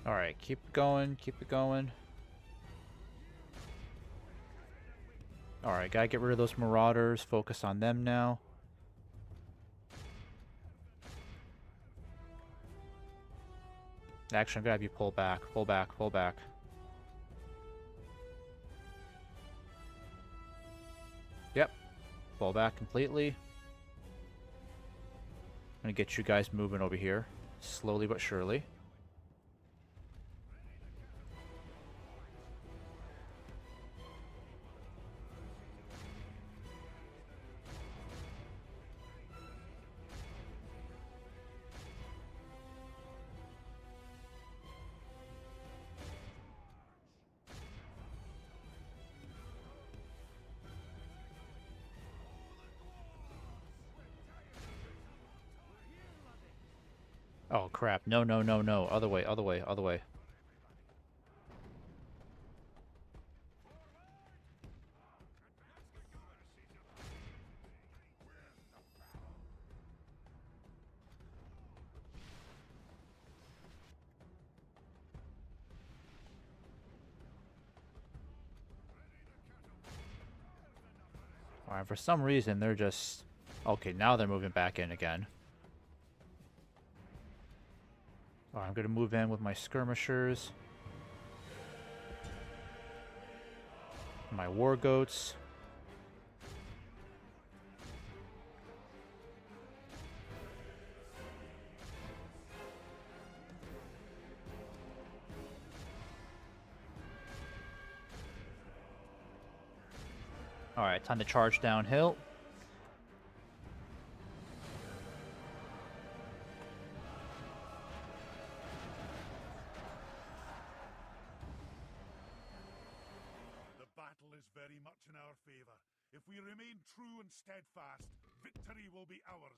Alright, keep it going. Keep it going. Alright, gotta get rid of those marauders. Focus on them now. Actually, I'm gonna have you pull back. Pull back. Pull back. Yep. Pull back completely. I'm gonna get you guys moving over here. Slowly but surely. Oh crap. No, no, no, no. Other way, other way, other way. Alright, for some reason they're just... Okay, now they're moving back in again. Alright, I'm gonna move in with my skirmishers. My war goats. Alright, time to charge downhill. The battle is very much in our favor. If we remain true and steadfast, victory will be ours.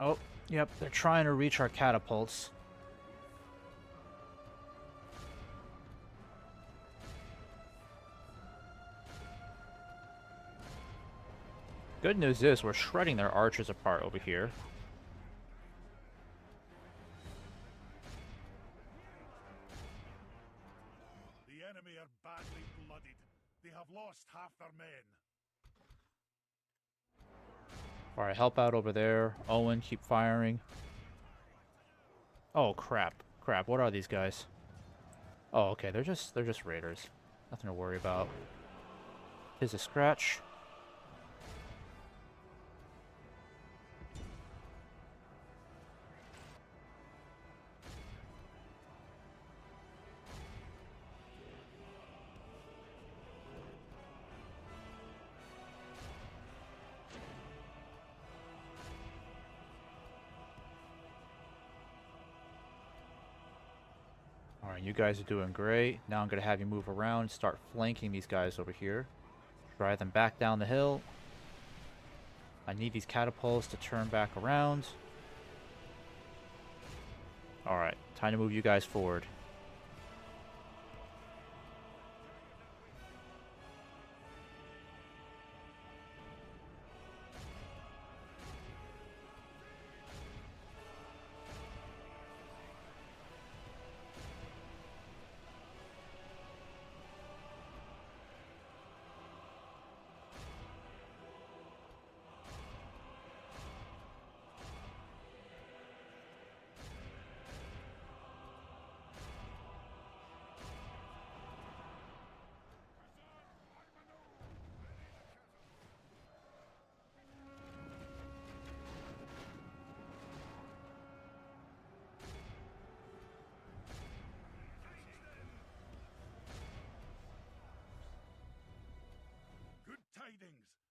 Oh, yep, they're trying to reach our catapults. Good news is we're shredding their archers apart over here. The enemy are badly blooded. They have lost half their men. Alright, help out over there. Owen, keep firing. Oh crap. Crap, what are these guys? Oh, okay, they're just raiders. Nothing to worry about. Here's a scratch. Alright, you guys are doing great. Now I'm going to have you move around, start flanking these guys over here. Drive them back down the hill. I need these catapults to turn back around. Alright, time to move you guys forward.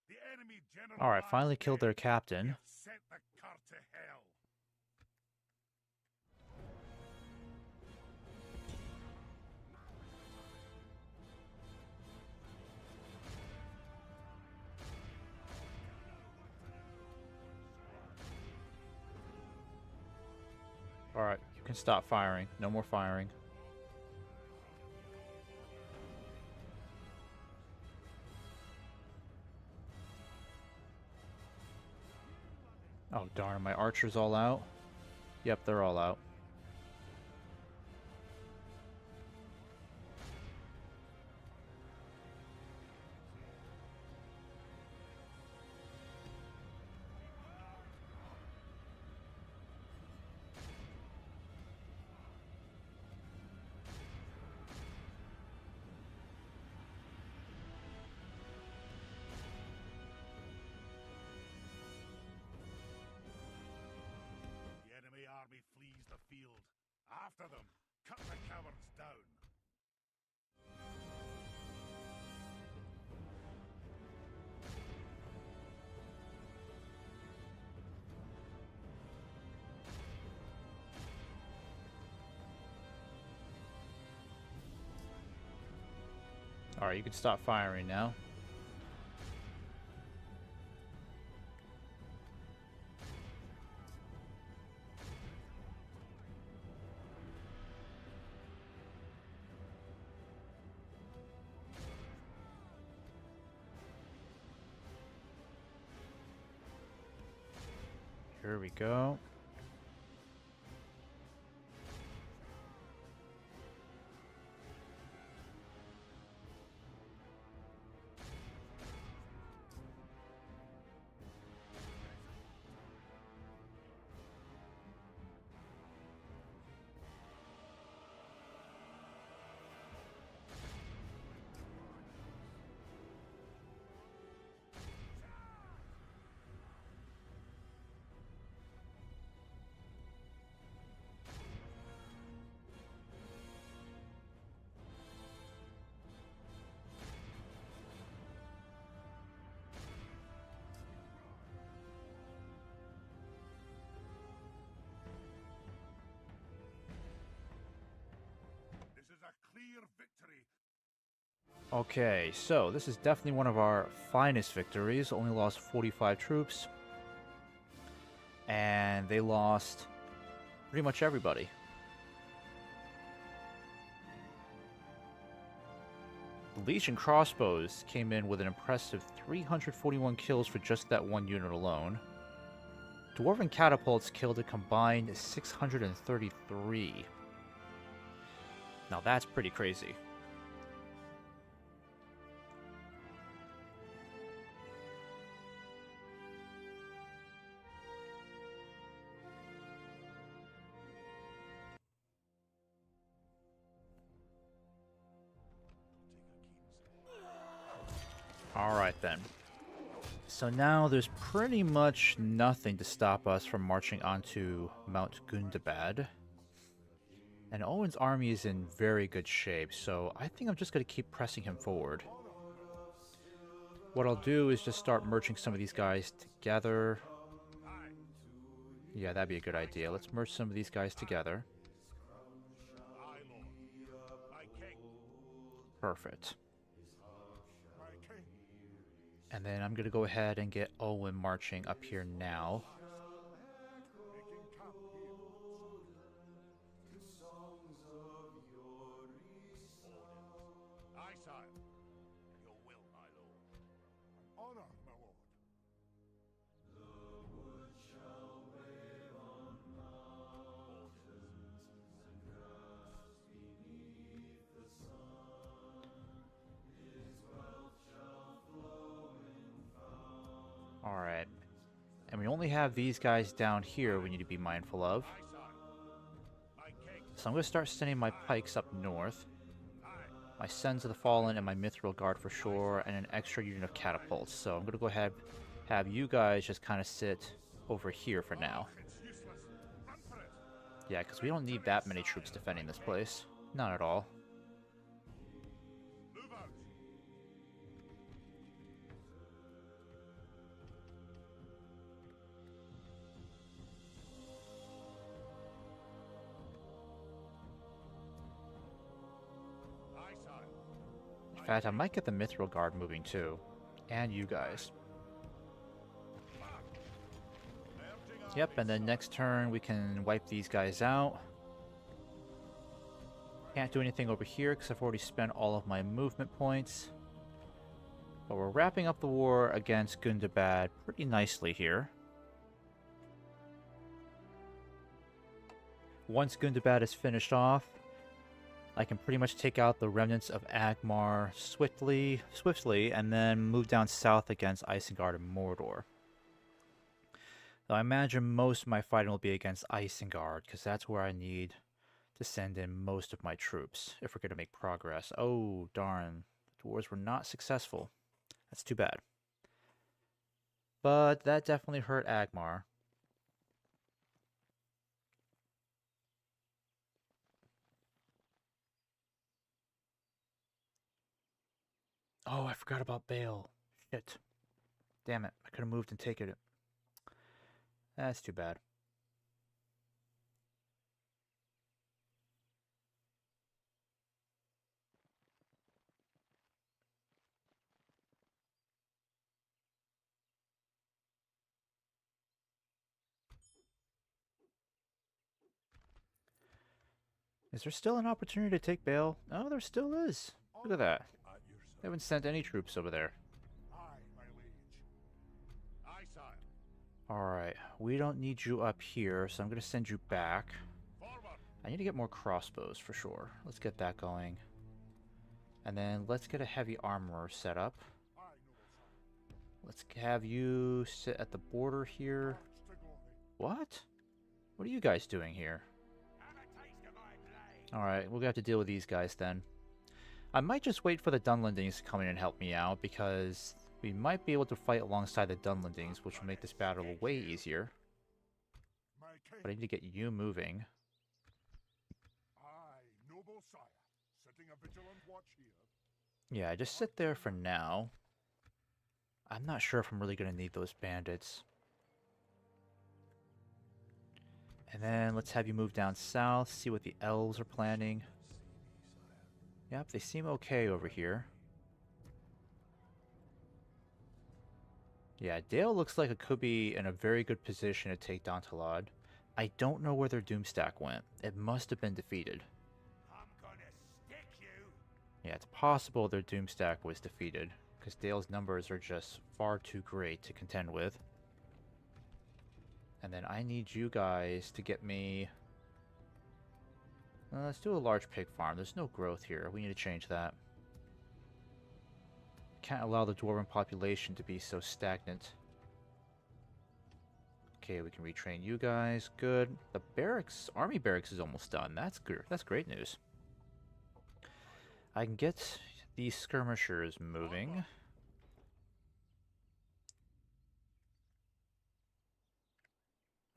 The enemy general Alright, lies finally killed dead. their captain. You've sent the cur to hell. Alright, you can stop firing. No more firing. Oh darn, my archers all out? Yep, they're all out. The enemy army flees the field. After them, cut the cowards down. Alright, you can stop firing now. Here we go. This is a clear victory. Okay, so this is definitely one of our finest victories. Only lost 45 troops. And they lost pretty much everybody. The Legion crossbows came in with an impressive 341 kills for just that one unit alone. Dwarven catapults killed a combined 633. Now that's pretty crazy. Alright then. So now there's pretty much nothing to stop us from marching onto Mount Gundabad. And Owen's army is in very good shape, so I think I'm just going to keep pressing him forward. What I'll do is just start merging some of these guys together. Yeah, that'd be a good idea. Let's merge some of these guys together. Aye, Lord. My king. Perfect. My king. And then I'm going to go ahead and get Owen marching up here now. Making camp here. Aye, sire. Your will, my lord. Honor, my lord. Alright. And we only have these guys down here we need to be mindful of. Aye, sire. My king. So I'm going to start sending my pikes up north. Aye. My Sons of the Fallen and my Mithril Guard for sure, and an extra unit of catapults. So I'm going to go ahead have you guys just kind of sit over here for now. It's useless. Run for it. Yeah, because we don't need that many troops defending this place. Not at all. Move out. In fact, I might get the Mithril Guard moving too. And you guys. Yep, and then next turn we can wipe these guys out. Can't do anything over here because I've already spent all of my movement points. But we're wrapping up the war against Gundabad pretty nicely here. Once Gundabad is finished off, I can pretty much take out the remnants of Agmar swiftly, and then move down south against Isengard and Mordor. Though I imagine most of my fighting will be against Isengard, because that's where I need to send in most of my troops if we're going to make progress. Oh, darn. The wars were not successful. That's too bad. But that definitely hurt Agmar. Oh, I forgot about Bale. Shit. Damn it. I could have moved and taken it. That's too bad. Is there still an opportunity to take Bale? Oh, there still is. Look at that. They haven't sent any troops over there. Alright, we don't need you up here, so I'm going to send you back. I need to get more crossbows for sure. Let's get that going. And then let's get a heavy armorer set up. Let's have you sit at the border here. What? What are you guys doing here? Alright, we're going to have to deal with these guys then. I might just wait for the Dunlendings to come in and help me out, because we might be able to fight alongside the Dunlendings, which will make this battle way easier. But I need to get you moving. Yeah, just sit there for now. I'm not sure if I'm really going to need those bandits. And then let's have you move down south, see what the elves are planning. Yep, they seem okay over here. Yeah, Dale looks like it could be in a very good position to take down Talad. I don't know where their Doomstack went. It must have been defeated. I'm gonna stick you. Yeah, it's possible their Doomstack was defeated, because Dale's numbers are just far too great to contend with. And then I need you guys to get me... let's do a large pig farm. There's no growth here. We need to change that. Can't allow the dwarven population to be so stagnant. Okay, we can retrain you guys. Good. The barracks, army barracks is almost done. That's good. That's great news. I can get these skirmishers moving.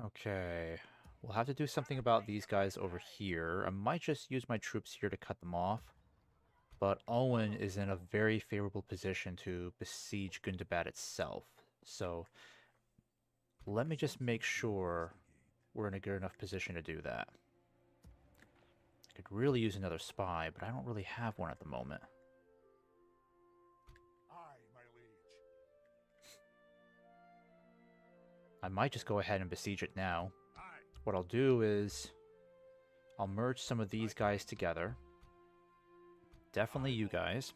Okay. We'll have to do something about these guys over here. I might just use my troops here to cut them off. But Owen is in a very favorable position to besiege Gundabad itself. So let me just make sure we're in a good enough position to do that. I could really use another spy, but I don't really have one at the moment. I might just go ahead and besiege it now. What I'll do is I'll merge some of these guys together. Definitely you guys.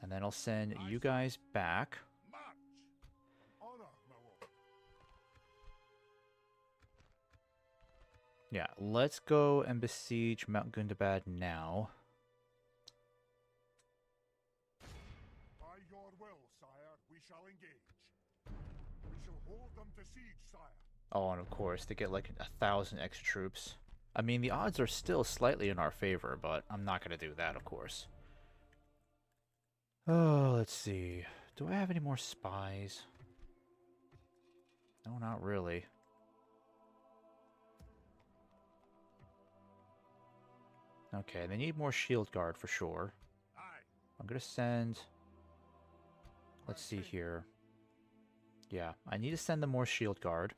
And then I'll send you guys back. Yeah, let's go and besiege Mount Gundabad now. By your will, sire, we shall engage. We shall hold them to siege, sire. Oh, and of course, they get like 1,000 extra troops. I mean, the odds are still slightly in our favor, but I'm not going to do that, of course. Oh, let's see. Do I have any more spies? No, not really. Okay, they need more shield guard for sure. I'm going to send... Let's see here. Yeah, I need to send them more shield guard.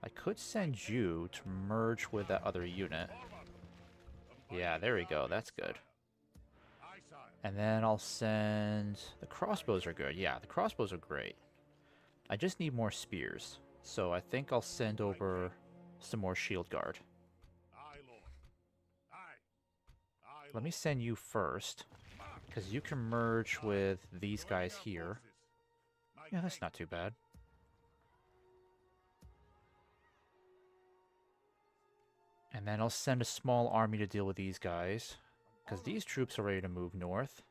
I I could send you to merge with that other unit. Yeah, there we go. That's good. And then I'll send... The crossbows are good. Yeah, the crossbows are great. I just need more spears. So I think I'll send over some more shield guard. Let me send you first, because you can merge with these guys here. Yeah, that's not too bad. And then I'll send a small army to deal with these guys, because these troops are ready to move north.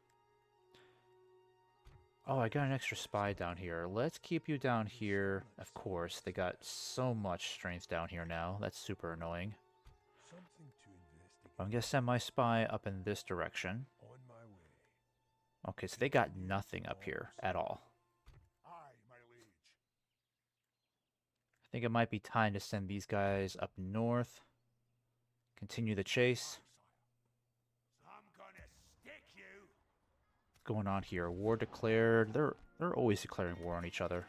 Oh, I got an extra spy down here. Let's keep you down here. Of course, they got so much strength down here now. That's super annoying. I'm going to send my spy up in this direction. Okay, so they got nothing up here at all. I think it might be time to send these guys up north. Continue the chase. What's going on here? War declared. They're always declaring war on each other.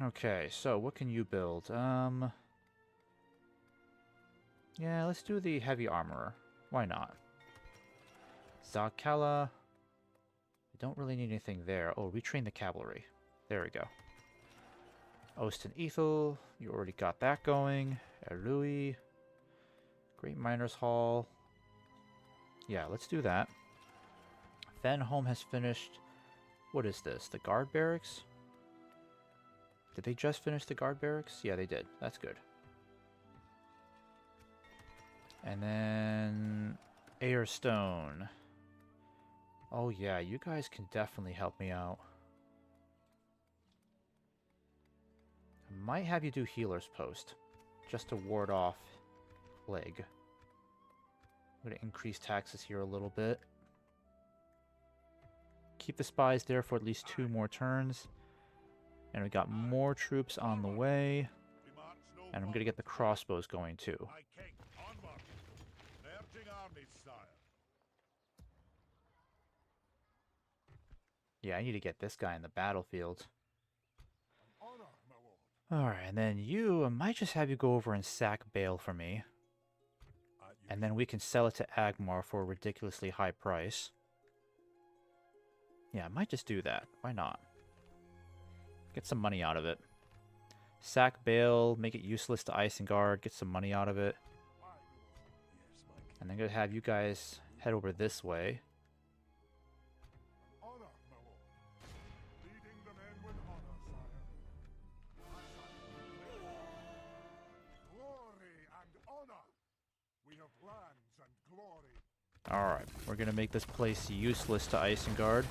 Okay, so what can you build? Yeah, let's do the heavy armorer. Why not? Zakala. I don't really need anything there. Oh, retrain the cavalry. There we go. Ostin Ethel. You already got that going. Erui. Great Miners Hall. Yeah, let's do that. Fenholm has finished... What is this? The guard barracks? Did they just finish the guard barracks? Yeah, they did. That's good. And then... Ayrstone. Oh yeah, you guys can definitely help me out. I might have you do healer's post, just to ward off plague. I'm going to increase taxes here a little bit. Keep the spies there for at least 2 more turns. And we got more troops on the way. And I'm going to get the crossbows going too. Yeah, I need to get this guy in the battlefield. Alright, and then I might just have you go over and sack Bale for me. And then we can sell it to Agmar for a ridiculously high price. Yeah, I might just do that. Why not? Get some money out of it. Sack Bale, make it useless to Isengard, get some money out of it. And I'm going to have you guys head over this way. Alright, we're going to make this place useless to Isengard.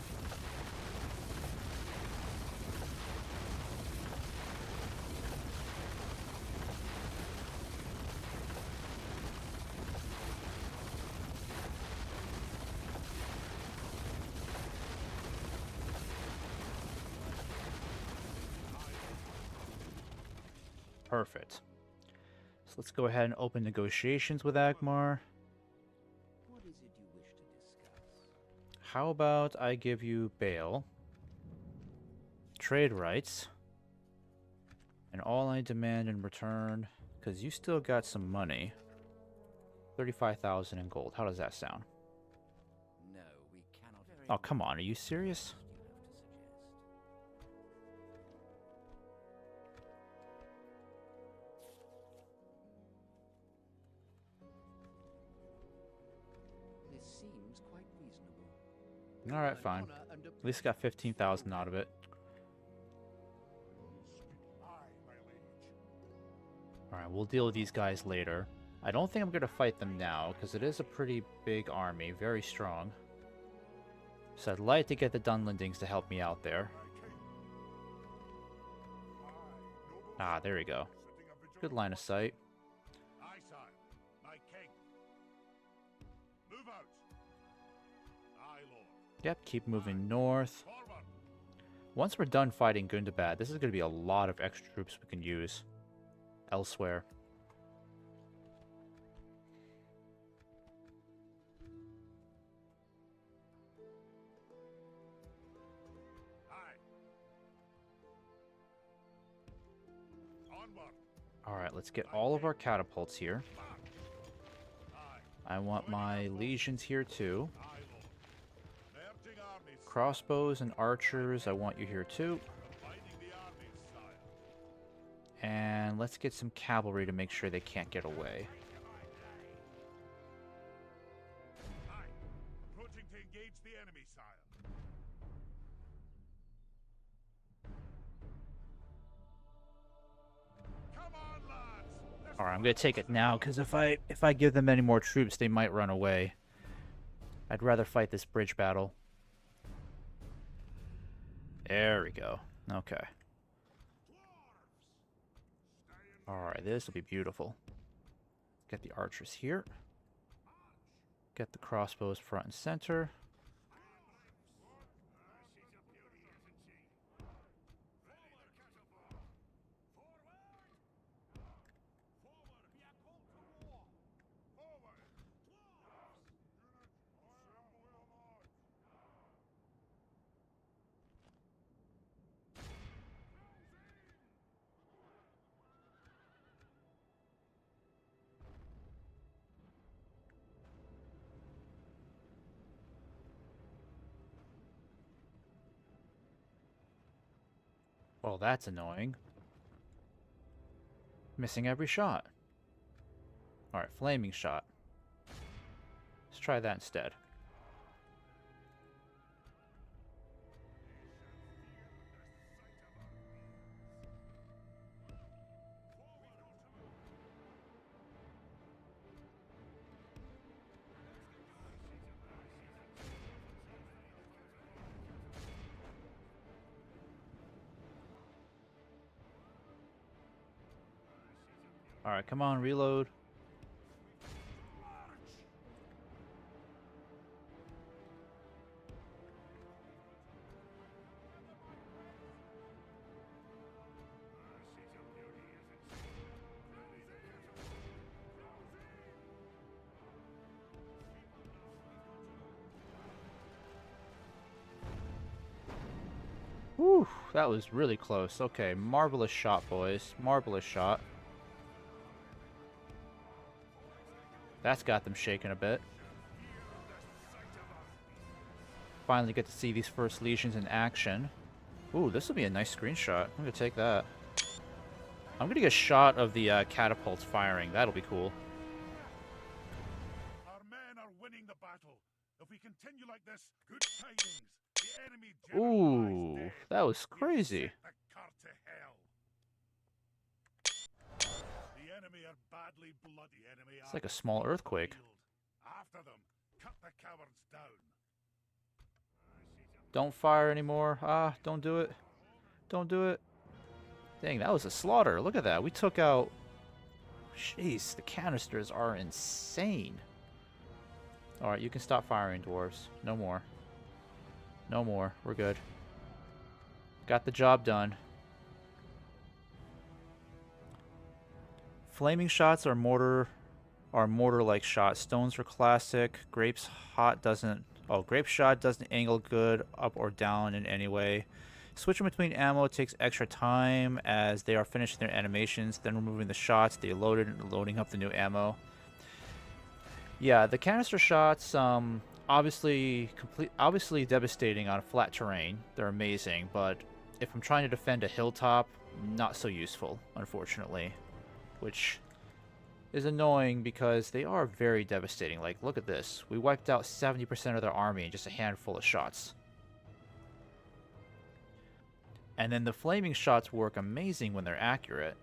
Perfect. So let's go ahead and open negotiations with Agmar. What is it you wish to discuss? How about I give you Bale, trade rights, and all I demand in return, because you still got some money, 35,000 in gold. How does that sound? No, we cannot. Oh, come on. Are you serious? You have to suggest. This seems quite reasonable. Alright, fine. At least got 15,000 out of it. Alright, we'll deal with these guys later. I don't think I'm going to fight them now, because it is a pretty big army, very strong. So I'd like to get the Dunlendings to help me out there. Ah, there we go. Good line of sight. Yep, keep moving north. Once we're done fighting Gundabad, this is going to be a lot of extra troops we can use elsewhere. Alright, let's get all of our catapults here. I want my legions here too. Crossbows and archers, I want you here too. And let's get some cavalry to make sure they can't get away. Approaching to engage the enemy, sire. Come on, lads. Alright, I'm gonna take it now, because if I give them any more troops, they might run away. I'd rather fight this bridge battle. There we go. Okay. Alright, this will be beautiful. Get the archers here. Get the crossbows front and center. Well, that's annoying. Missing every shot. Alright, flaming shot. Let's try that instead. Alright, come on, reload. Whew, that was really close. Okay, marvelous shot, boys. Marvelous shot. That's got them shaking a bit. Finally get to see these first legions in action. Ooh, this will be a nice screenshot. I'm gonna take that. I'm gonna get a shot of the catapults firing. That'll be cool. Our men are winning the battle. If we continue like this, good tidings. The enemy general Ooh, lies dead. that was We've crazy. set the cart to hell. The enemy are badly bloody enemy. It's like a small earthquake. After them, cut the cowards down. Don't fire anymore. Ah, don't do it. Don't do it. Dang, that was a slaughter. Look at that. We took out... Jeez, the canisters are insane. Alright, you can stop firing, dwarves. No more. No more. We're good. Got the job done. Flaming shots are mortar-like shots. Stones are classic. Grapes hot doesn't... Oh, grape shot doesn't angle good up or down in any way. Switching between ammo takes extra time as they are finishing their animations, then removing the shots they loaded and loading up the new ammo. Yeah, the canister shots, obviously devastating on flat terrain. They're amazing, but if I'm trying to defend a hilltop, not so useful, unfortunately. Which is annoying because they are very devastating. Like, look at this. We wiped out 70% of their army in just a handful of shots. And then the flaming shots work amazing when they're accurate.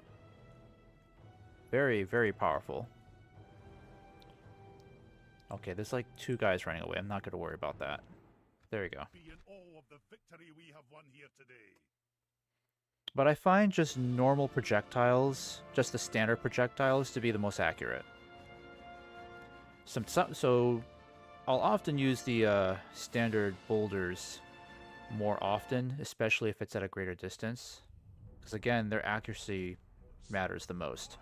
Very, very powerful. Okay, there's like 2 guys running away. I'm not going to worry about that. There you go. Be in awe of the victory we have won here today. But I find just normal projectiles, just the standard projectiles, to be the most accurate. So I'll often use the standard boulders more often, especially if it's at a greater distance. Because again, their accuracy matters the most.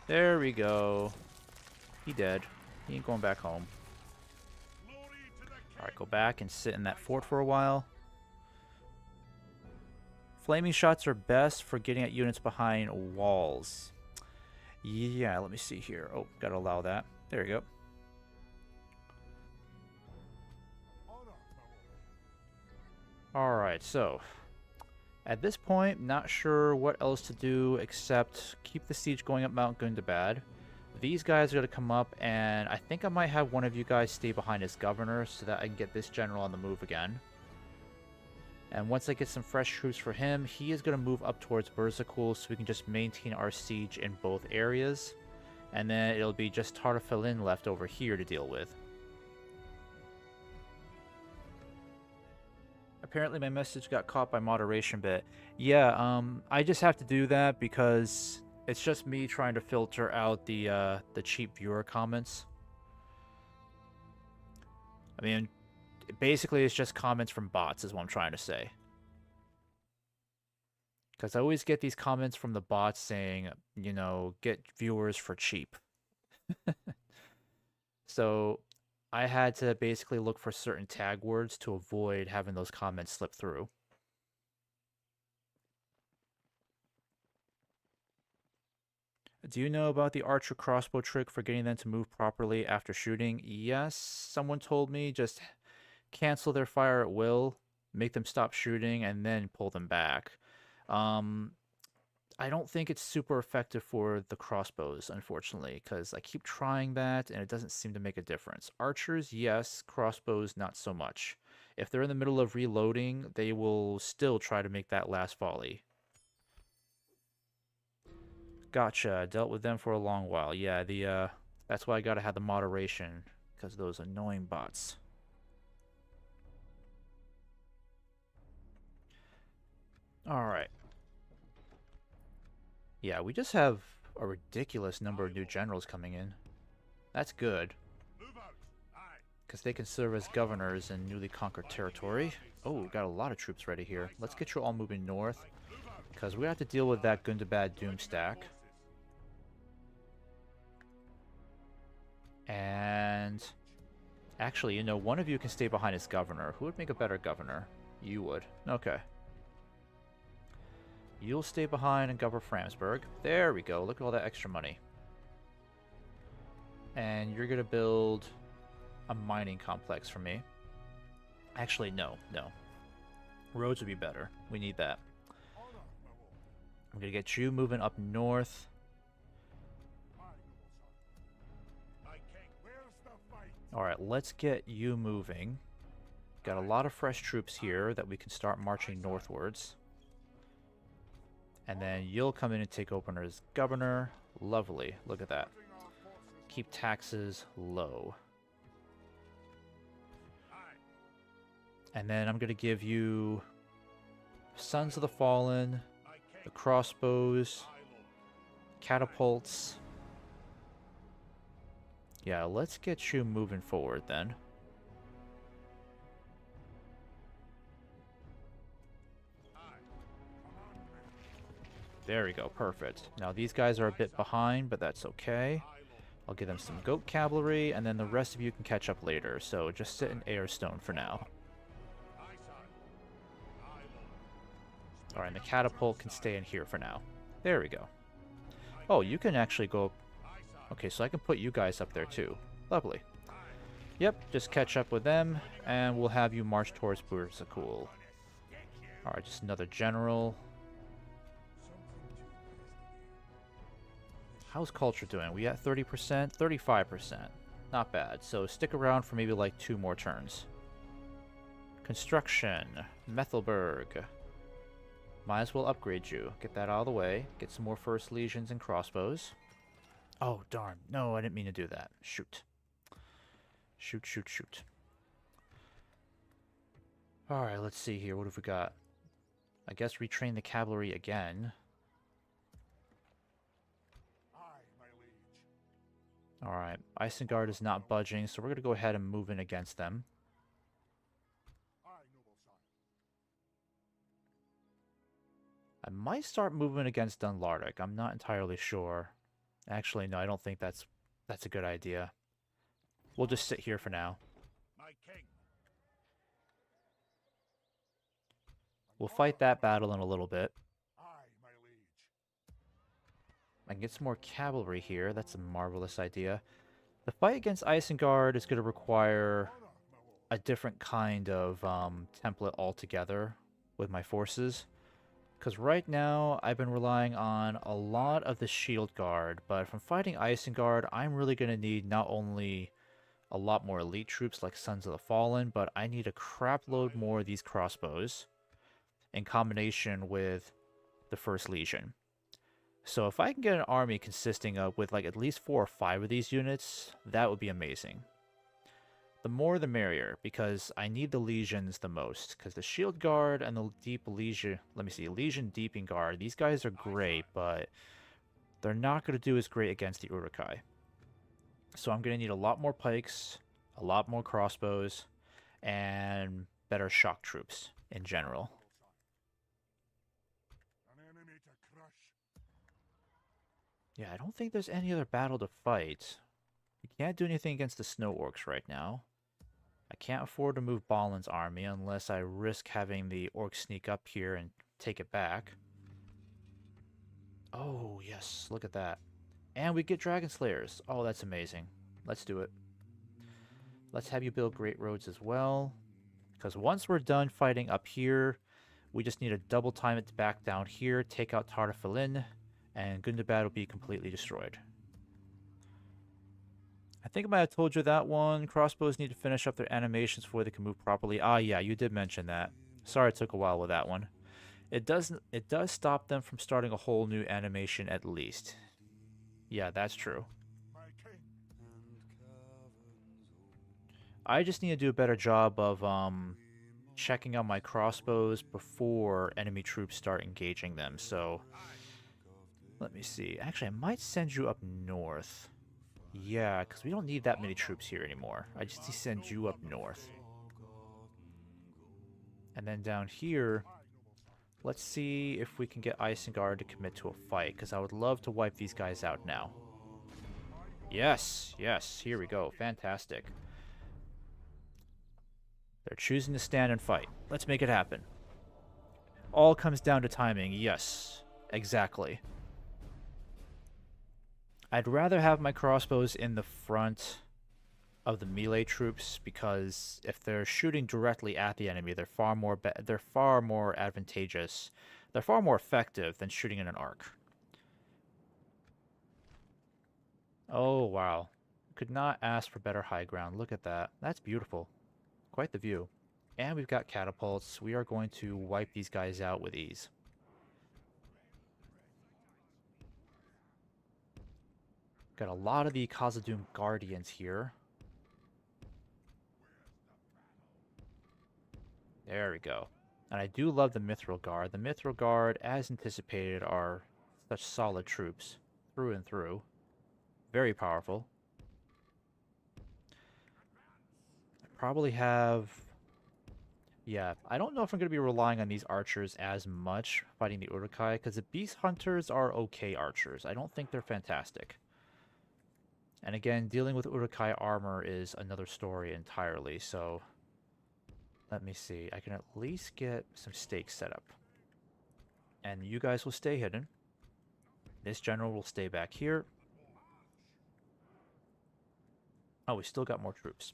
There we go. He dead. He ain't going back home. Alright, go back and sit in that fort for a while. Flaming shots are best for getting at units behind walls. Yeah, let me see here. Oh, gotta allow that. There you go. Alright, so at this point, not sure what else to do except keep the siege going up Mount Gundabad. These guys are going to come up, and I think I might have one of you guys stay behind as governor so that I can get this general on the move again. And once I get some fresh troops for him, he is going to move up towards Berzakul so we can just maintain our siege in both areas. And then it'll be just Tartafilin left over here to deal with. Apparently my message got caught by moderation bit. Yeah, I just have to do that because it's just me trying to filter out the cheap viewer comments. I mean, basically it's just comments from bots is what I'm trying to say. Because I always get these comments from the bots saying, you know, get viewers for cheap. So I had to basically look for certain tag words to avoid having those comments slip through. Do you know about the archer crossbow trick for getting them to move properly after shooting? Yes, someone told me just cancel their fire at will, make them stop shooting, and then pull them back. I don't think it's super effective for the crossbows, unfortunately, because I keep trying that and it doesn't seem to make a difference. Archers, yes. Crossbows, not so much. If they're in the middle of reloading, they will still try to make that last volley. Gotcha. Dealt with them for a long while. Yeah, that's why I gotta have the moderation, because of those annoying bots. Alright. Yeah, we just have a ridiculous number of new generals coming in. That's good. Because they can serve as governors in newly conquered territory. Oh, we've got a lot of troops ready here. Let's get you all moving north. Because we have to deal with that Gundabad Doom stack. And actually, you know, one of you can stay behind as governor. Who would make a better governor? You would. Okay. You'll stay behind and govern Framsburg. There we go. Look at all that extra money. And you're going to build a mining complex for me. Actually, no. Roads would be better. We need that. I'm going to get you moving up north. Alright, let's get you moving. Got a lot of fresh troops here that we can start marching northwards. And then you'll come in and take over as governor. Lovely. Look at that. Keep taxes low. And then I'm going to give you Sons of the Fallen, the crossbows, catapults. Yeah, let's get you moving forward then. There we go, perfect. Now these guys are a bit behind, but that's okay. I'll give them some goat cavalry, and then the rest of you can catch up later, so just sit in Airstone for now. Alright, and the catapult can stay in here for now. There we go. Oh, you can actually go... Okay, so I can put you guys up there too. Lovely. Yep, just catch up with them, and we'll have you march towards Berzakul. Alright, just another general. How's culture doing? We at 30%? 35%. Not bad. So stick around for maybe like 2 more turns. Construction. Methelberg. Might as well upgrade you. Get that out of the way. Get some more First Legions and crossbows. Oh, darn. No, I didn't mean to do that. Shoot. Shoot. Alright, let's see here. What have we got? I guess retrain the cavalry again. Alright, Isengard is not budging, so we're going to go ahead and move in against them. I might start moving against Dunlardic. I'm not entirely sure. Actually, no, I don't think that's a good idea. We'll just sit here for now. We'll fight that battle in a little bit. Aye, my liege. I can get some more cavalry here. That's a marvelous idea. The fight against Isengard is going to require Honor, my lord. a different kind of template altogether with my forces. Because right now, I've been relying on a lot of the Shield Guard, but if I'm fighting Isengard, I'm really going to need not only a lot more elite troops like Sons of the Fallen, but I need a crap load more of these crossbows in combination with the First Legion. So if I can get an army consisting of with like at least 4 or 5 of these units, that would be amazing. The more the merrier, because I need the legions the most. Because the Shield Guard and the Deep Legion, Legion Deeping Guard, these guys are great, but they're not going to do as great against the Uruk-hai. So I'm going to need a lot more pikes, a lot more crossbows, and better shock troops in general. An enemy to crush. Yeah, I don't think there's any other battle to fight. We can't do anything against the Snow Orcs right now. I can't afford to move Balin's army unless I risk having the Orcs sneak up here and take it back. Oh, yes, look at that. And we get Dragon Slayers. Oh, that's amazing. Let's do it. Let's have you build Great Roads as well. Because once we're done fighting up here, we just need to double time it back down here, take out Tartafilin, and Gundabad will be completely destroyed. I think I might have told you that one. Crossbows need to finish up their animations before they can move properly. Ah, yeah, you did mention that. Sorry it took a while with that one. It does stop them from starting a whole new animation at least. Yeah, that's true. My king. I just need to do a better job of checking on my crossbows before enemy troops start engaging them. So let me see. Actually, I might send you up north. Yeah, because we don't need that many troops here anymore. I just need to send you up north. And then down here, let's see if we can get Isengard to commit to a fight, because I would love to wipe these guys out now. Yes, yes, here we go. Fantastic. They're choosing to stand and fight. Let's make it happen. All comes down to timing. Yes, exactly. I'd rather have my crossbows in the front of the melee troops, because if they're shooting directly at the enemy, they're far more advantageous. They're far more effective than shooting in an arc. Oh, wow. Could not ask for better high ground. Look at that. That's beautiful. Quite the view. And we've got catapults. We are going to wipe these guys out with ease. Got a lot of the Khazad Guardians here. There we go. And I do love the Mithril Guard. The Mithril Guard, as anticipated, are such solid troops through and through. Very powerful. I probably have... Yeah, I don't know if I'm going to be relying on these archers as much fighting the Uruk-hai, because the Beast Hunters are okay archers. I don't think they're fantastic. And again, dealing with Uruk-hai armor is another story entirely, so... Let me see. I can at least get some stakes set up. And you guys will stay hidden. This general will stay back here. Oh, we still got more troops.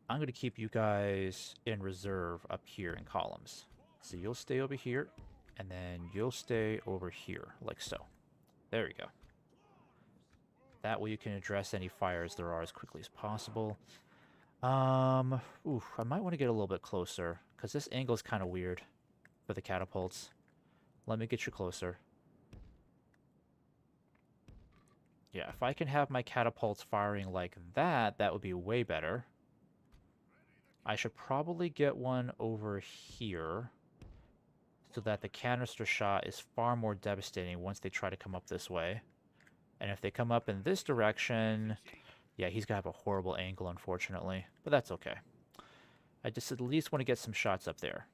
I'm going to keep you guys in reserve up here in columns. So you'll stay over here, and then you'll stay over here, like so. There we go. That way you can address any fires there are as quickly as possible. I might want to get a little bit closer, because this angle is kind of weird for the catapults. Let me get you closer. Yeah, if I can have my catapults firing like that, that would be way better. I should probably get one over here, so that the canister shot is far more devastating once they try to come up this way. And if they come up in this direction... Yeah, he's going to have a horrible angle, unfortunately. But that's okay. I just at least want to get some shots up there.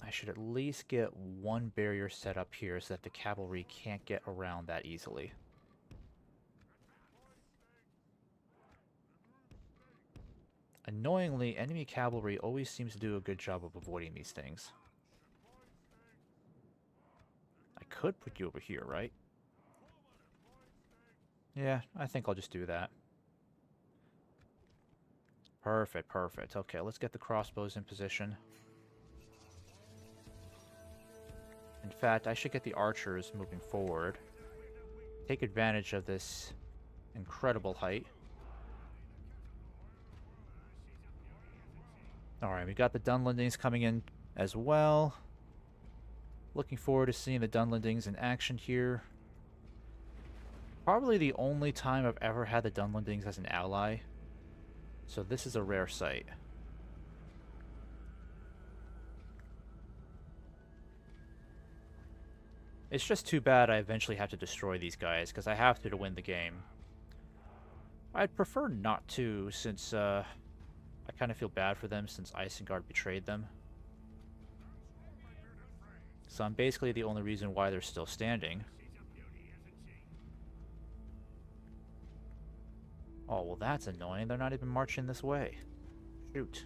I should at least get one barrier set up here so that the cavalry can't get around that easily. Annoyingly, enemy cavalry always seems to do a good job of avoiding these things. I could put you over here, right? Yeah, I think I'll just do that. Perfect, perfect. Okay, let's get the crossbows in position. In fact, I should get the archers moving forward. Take advantage of this incredible height. Alright, we got the Dunlendings coming in as well. Looking forward to seeing the Dunlendings in action here. Probably the only time I've ever had the Dunlendings as an ally. So this is a rare sight. It's just too bad I eventually have to destroy these guys, because I have to win the game. I'd prefer not to, since I kind of feel bad for them since Isengard betrayed them. So I'm basically the only reason why they're still standing. Oh, well that's annoying. They're not even marching this way. Shoot.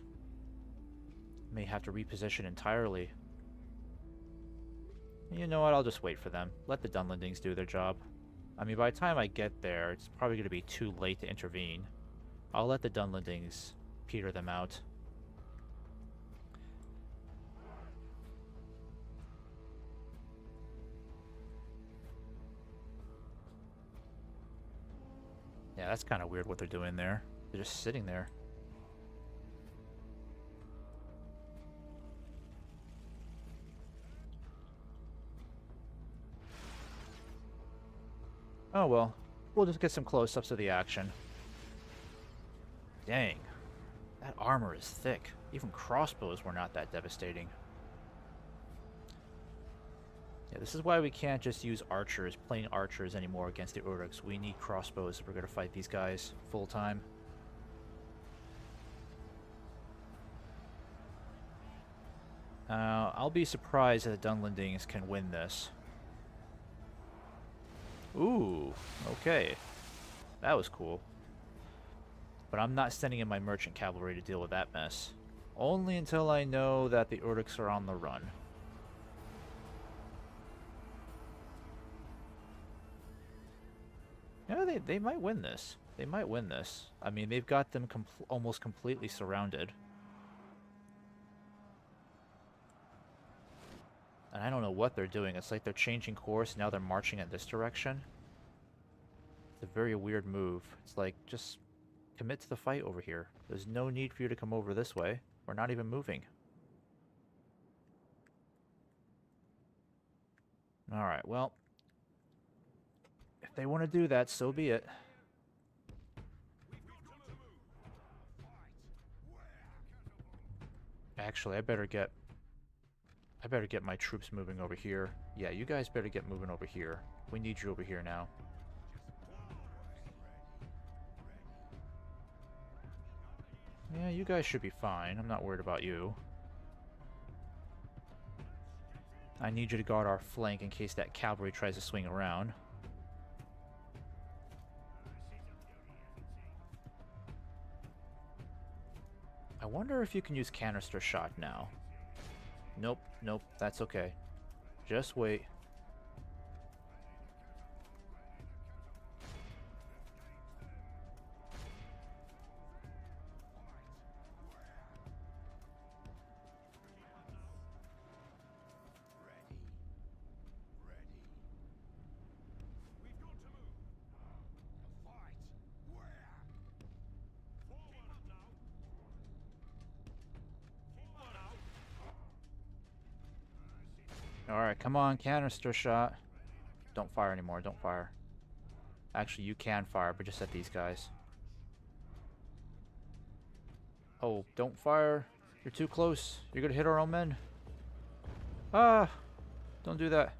May have to reposition entirely. You know what? I'll just wait for them. Let the Dunlendings do their job. I mean, by the time I get there, it's probably going to be too late to intervene. I'll let the Dunlendings peter them out. Yeah, that's kind of weird what they're doing there. They're just sitting there. Oh well, we'll just get some close-ups of the action. Dang, that armor is thick. Even crossbows were not that devastating. Yeah, this is why we can't just use archers, plain archers anymore against the Uruks. We need crossbows if we're going to fight these guys full-time. I'll be surprised if the Dunlendings can win this. Ooh, okay. That was cool. But I'm not sending in my merchant cavalry to deal with that mess. Only until I know that the Uruks are on the run. Yeah, they might win this. They might win this. I mean, they've got them almost completely surrounded. And I don't know what they're doing. It's like they're changing course, now they're marching in this direction. It's a very weird move. It's like, just commit to the fight over here. There's no need for you to come over this way. We're not even moving. Alright, well, if they want to do that, so be it. Actually, I better get my troops moving over here. Yeah, you guys better get moving over here. We need you over here now. Yeah, you guys should be fine. I'm not worried about you. I need you to guard our flank in case that cavalry tries to swing around. I wonder if you can use canister shot now. Nope, nope, that's okay. Just wait. Alright, come on, canister shot. Don't fire anymore, don't fire. Actually, you can fire, but just at these guys. Oh, don't fire. You're too close. You're gonna hit our own men. Ah! Don't do that.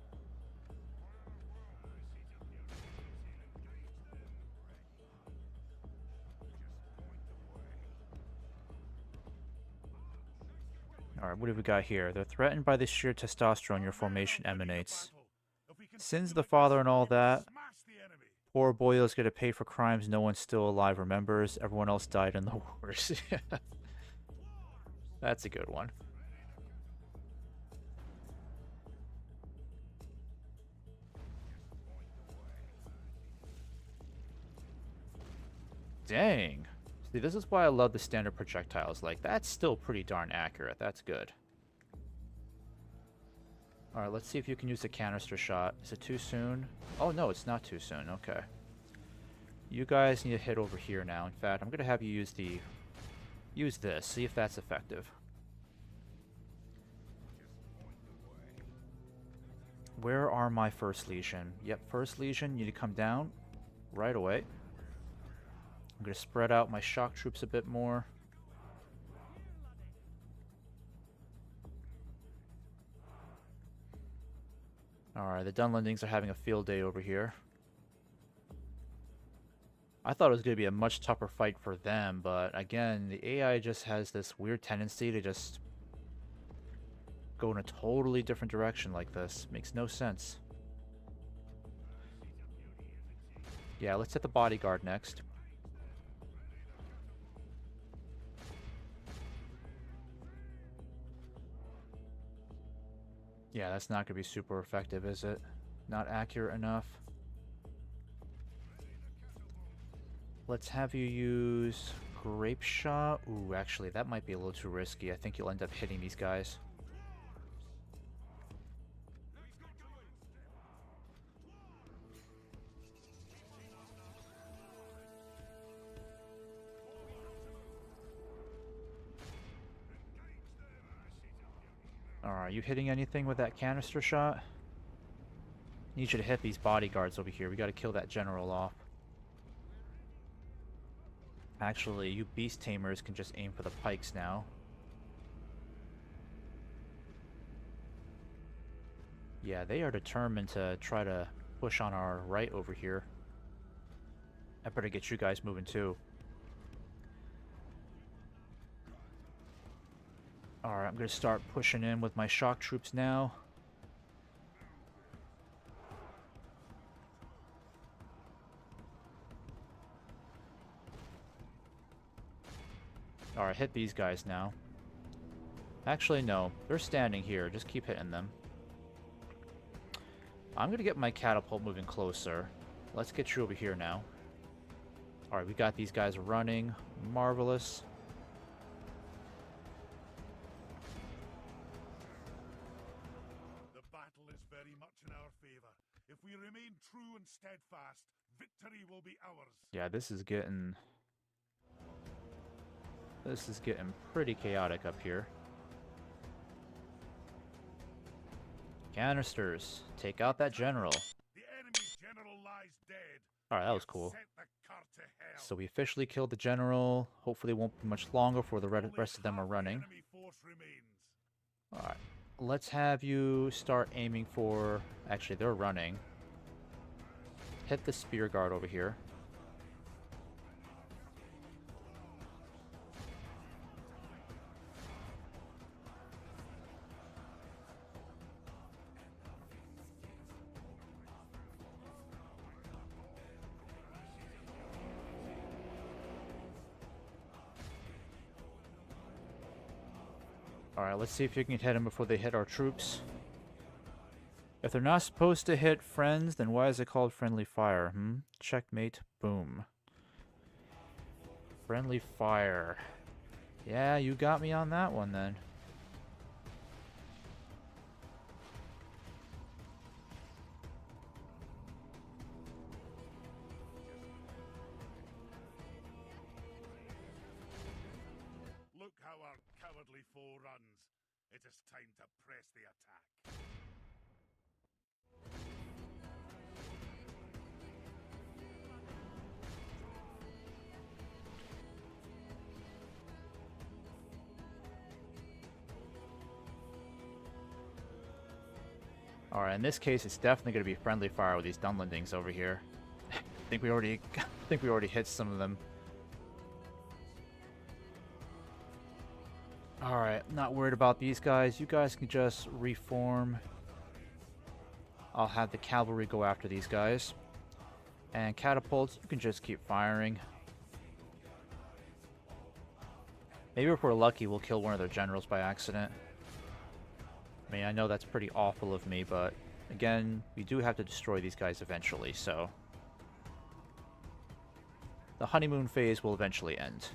Alright, what have we got here? They're threatened by the sheer testosterone your formation emanates. Sins of the father and all that. Poor Boyle's gonna pay for crimes no one still alive remembers. Everyone else died in the wars. That's a good one. Dang. See, this is why I love the standard projectiles. Like, that's still pretty darn accurate. That's good. Alright, let's see if you can use the canister shot. Is it too soon? Oh, no, it's not too soon. Okay. You guys need to hit over here now. In fact, I'm going to have you use this. See if that's effective. Where are my First Legion? Yep, First Legion, you need to come down right away. I'm going to spread out my shock troops a bit more. Alright, the Dunlendings are having a field day over here. I thought it was going to be a much tougher fight for them, but again, the AI just has this weird tendency to just go in a totally different direction like this. Makes no sense. Yeah, let's hit the bodyguard next. Yeah, that's not going to be super effective, is it? Not accurate enough. Let's have you use Grape Shot. Ooh, actually, that might be a little too risky. I think you'll end up hitting these guys. Alright, you hitting anything with that canister shot? Need you to hit these bodyguards over here. We gotta kill that general off. Actually, you beast tamers can just aim for the pikes now. Yeah, they are determined to try to push on our right over here. I better get you guys moving too. Alright, I'm going to start pushing in with my shock troops now. Alright, hit these guys now. Actually, no. They're standing here. Just keep hitting them. I'm going to get my catapult moving closer. Let's get you over here now. Alright, we got these guys running. Marvelous. The battle is very much in our favor. If we remain true and steadfast, victory will be ours. Yeah, this is getting pretty chaotic up here. Canisters, take out that general. The enemy's general lies dead. Alright, that was cool. So we officially killed the general. Hopefully it won't be much longer before the rest of them are running. Alright, let's have you start aiming for... Actually, they're running. Hit the spear guard over here. Alright, let's see if you can hit them before they hit our troops. If they're not supposed to hit friends, then why is it called friendly fire? Checkmate. Boom. Friendly fire. Yeah, you got me on that one then. Look how our cowardly foe runs. It is time to press the attack. Alright, in this case, it's definitely going to be friendly fire with these Dunlendings over here. I think we already hit some of them. Alright, not worried about these guys. You guys can just reform. I'll have the cavalry go after these guys. And catapults, you can just keep firing. Maybe if we're lucky, we'll kill one of their generals by accident. I mean, I know that's pretty awful of me, but again, we do have to destroy these guys eventually, so... The honeymoon phase will eventually end.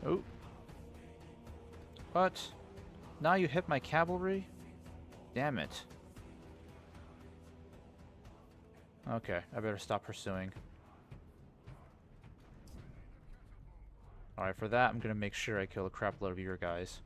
Oh. What? Now you hit my cavalry? Damn it. Okay, I better stop pursuing. Alright, for that, I'm gonna make sure I kill a crap load of your guys.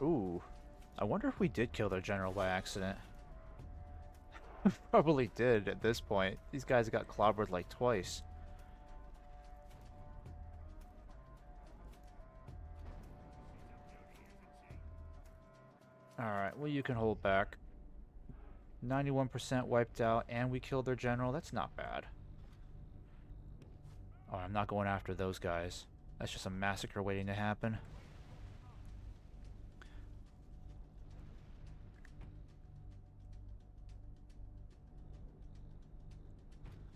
Ooh. I wonder if we did kill their general by accident. Probably did at this point. These guys got clobbered like twice. Alright, well you can hold back. 91% wiped out and we killed their general. That's not bad. Oh, I'm not going after those guys. That's just a massacre waiting to happen.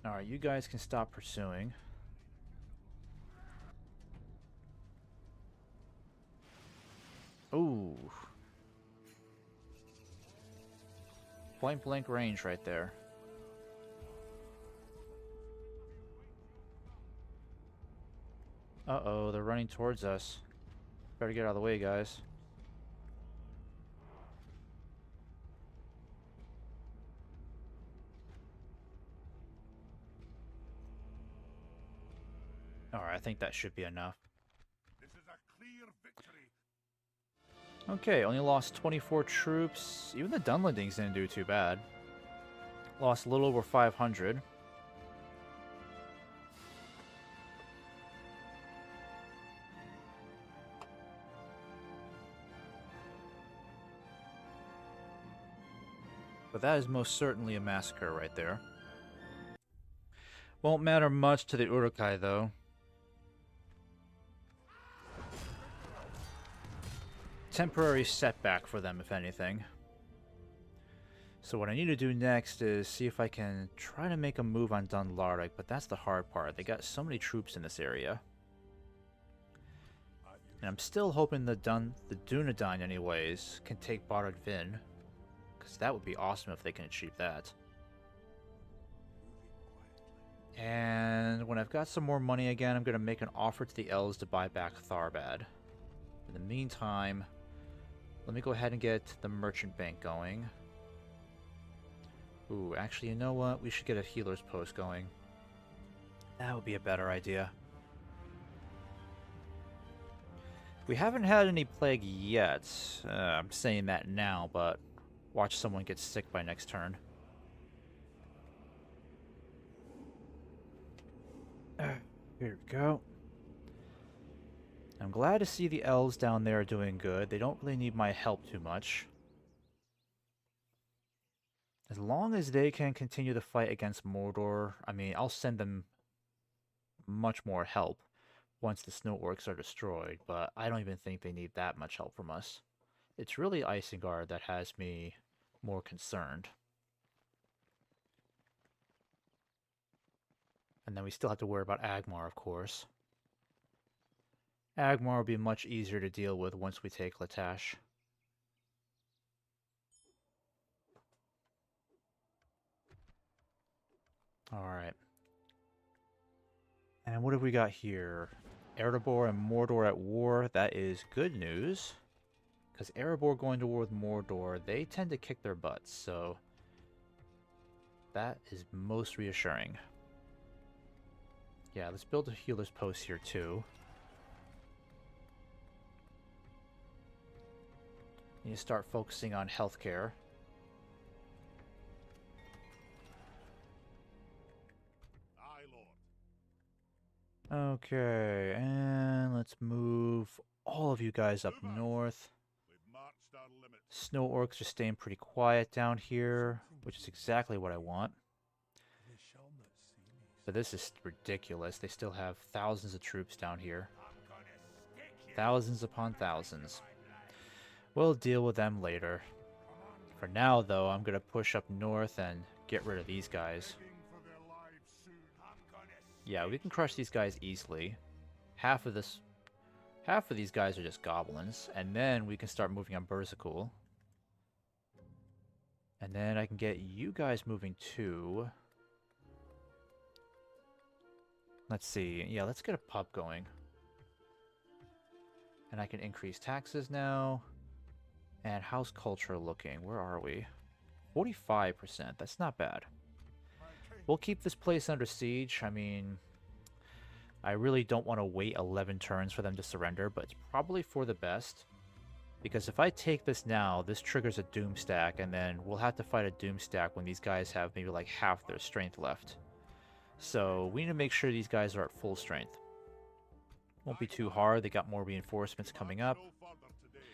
Alright, you guys can stop pursuing. Ooh. Point blank range right there. Uh-oh, they're running towards us. Better get out of the way, guys. Alright, I think that should be enough. This is a clear victory. Okay, only lost 24 troops. Even the Dunlendings didn't do too bad. Lost a little over 500. But that is most certainly a massacre right there. Won't matter much to the Uruk-hai though. Temporary setback for them, if anything. So what I need to do next is see if I can try to make a move on Dunlardic, but that's the hard part. They got so many troops in this area. And I'm still hoping the Dunedain anyways can take Baruk Khazâd, because that would be awesome if they can achieve that. And when I've got some more money again, I'm going to make an offer to the elves to buy back Tharbad. In the meantime, let me go ahead and get the merchant bank going. Ooh, actually, you know what? We should get a healer's post going. That would be a better idea. We haven't had any plague yet. I'm saying that now, but watch someone get sick by next turn. Here we go. I'm glad to see the elves down there doing good. They don't really need my help too much. As long as they can continue the fight against Mordor, I mean, I'll send them much more help once the snow orcs are destroyed, but I don't even think they need that much help from us. It's really Isengard that has me more concerned. And then we still have to worry about Agmar, of course. Agmar will be much easier to deal with once we take Latash. Alright. And what have we got here? Erebor and Mordor at war. That is good news. Because Erebor going to war with Mordor, they tend to kick their butts, so that is most reassuring. Yeah, let's build a healer's post here too. Need to start focusing on healthcare. Aye, Lord. Okay, and let's move all of you guys up north. We've marched our limits. Snow orcs are staying pretty quiet down here, which is exactly what I want. They shall not see me. But this is ridiculous. They still have thousands of troops down here. I'm gonna stick you. Thousands upon thousands. We'll deal with them later. For now, though, I'm going to push up north and get rid of these guys. Begging for their lives soon. I'm gonna Yeah, we can crush these guys easily. Half of these guys are just goblins, and then we can start moving on Berzakul. And then I can get you guys moving too. Let's see. Yeah, let's get a pub going. And I can increase taxes now. And how's culture looking? Where are we? 45%. That's not bad. We'll keep this place under siege. I mean, I really don't want to wait 11 turns for them to surrender, but it's probably for the best. Because if I take this now, this triggers a doom stack, and then we'll have to fight a doom stack when these guys have maybe like half their strength left. So we need to make sure these guys are at full strength. Won't be too hard. They got more reinforcements coming up. no further today.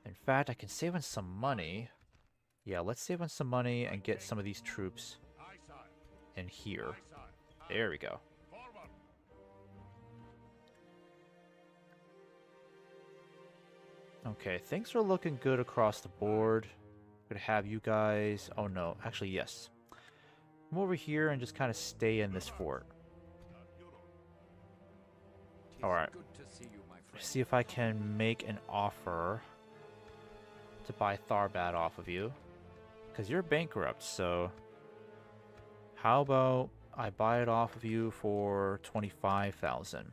In fact, I can save on some money. Yeah, let's save on some money and get some of these troops Aye, sire. in here. Aye, sire. Aye. There we go. Forward. Okay, things are looking good across the board. Gonna have you guys... Oh no, actually yes. Come over here and just kind of stay in this fort. Alright. Good to see you, my friend. See if I can make an offer to buy Tharbad off of you. Because you're bankrupt, so... How about I buy it off of you for 25,000?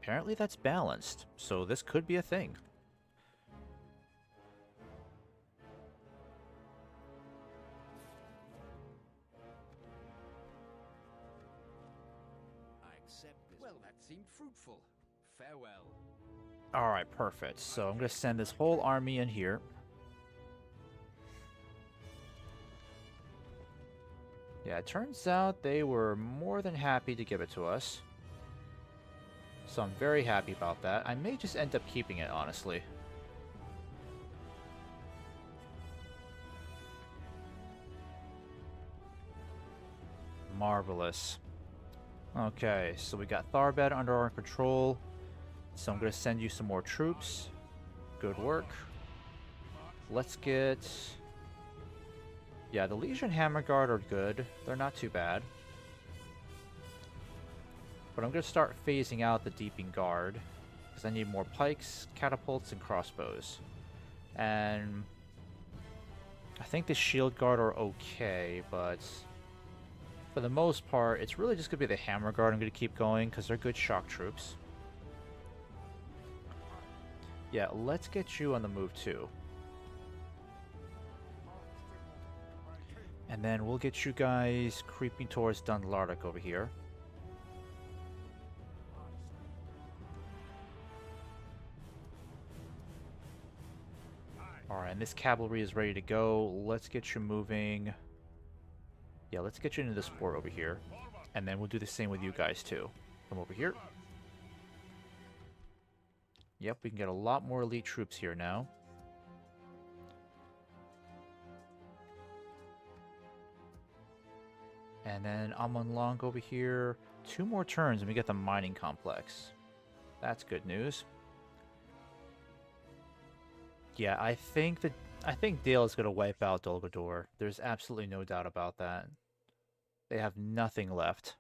Apparently that's balanced, so this could be a thing. I accept this. Well, that seemed fruitful. Farewell. Alright, perfect. So I'm going to send this whole army in here. Yeah, it turns out they were more than happy to give it to us. So I'm very happy about that. I may just end up keeping it, honestly. Marvelous. Okay, so we got Tharbad under our control. So I'm going to send you some more troops. Good work. Let's get... Yeah, the Legion Hammer Guard are good. They're not too bad. But I'm going to start phasing out the Deeping Guard. Because I need more pikes, catapults, and crossbows. And... I think the Shield Guard are okay, but... For the most part, it's really just going to be the Hammer Guard I'm going to keep going, because they're good shock troops. Yeah, let's get you on the move too. And then we'll get you guys creeping towards Dunlardic over here. Alright, and this cavalry is ready to go. Let's get you moving. Yeah, let's get you into this fort over here. And then we'll do the same with you guys too. Come over here. Yep, we can get a lot more elite troops here now. And then Amon Long over here. 2 more turns and we get the mining complex. That's good news. Yeah, I think Dale is going to wipe out Dol Guldur. There's absolutely no doubt about that. They have nothing left.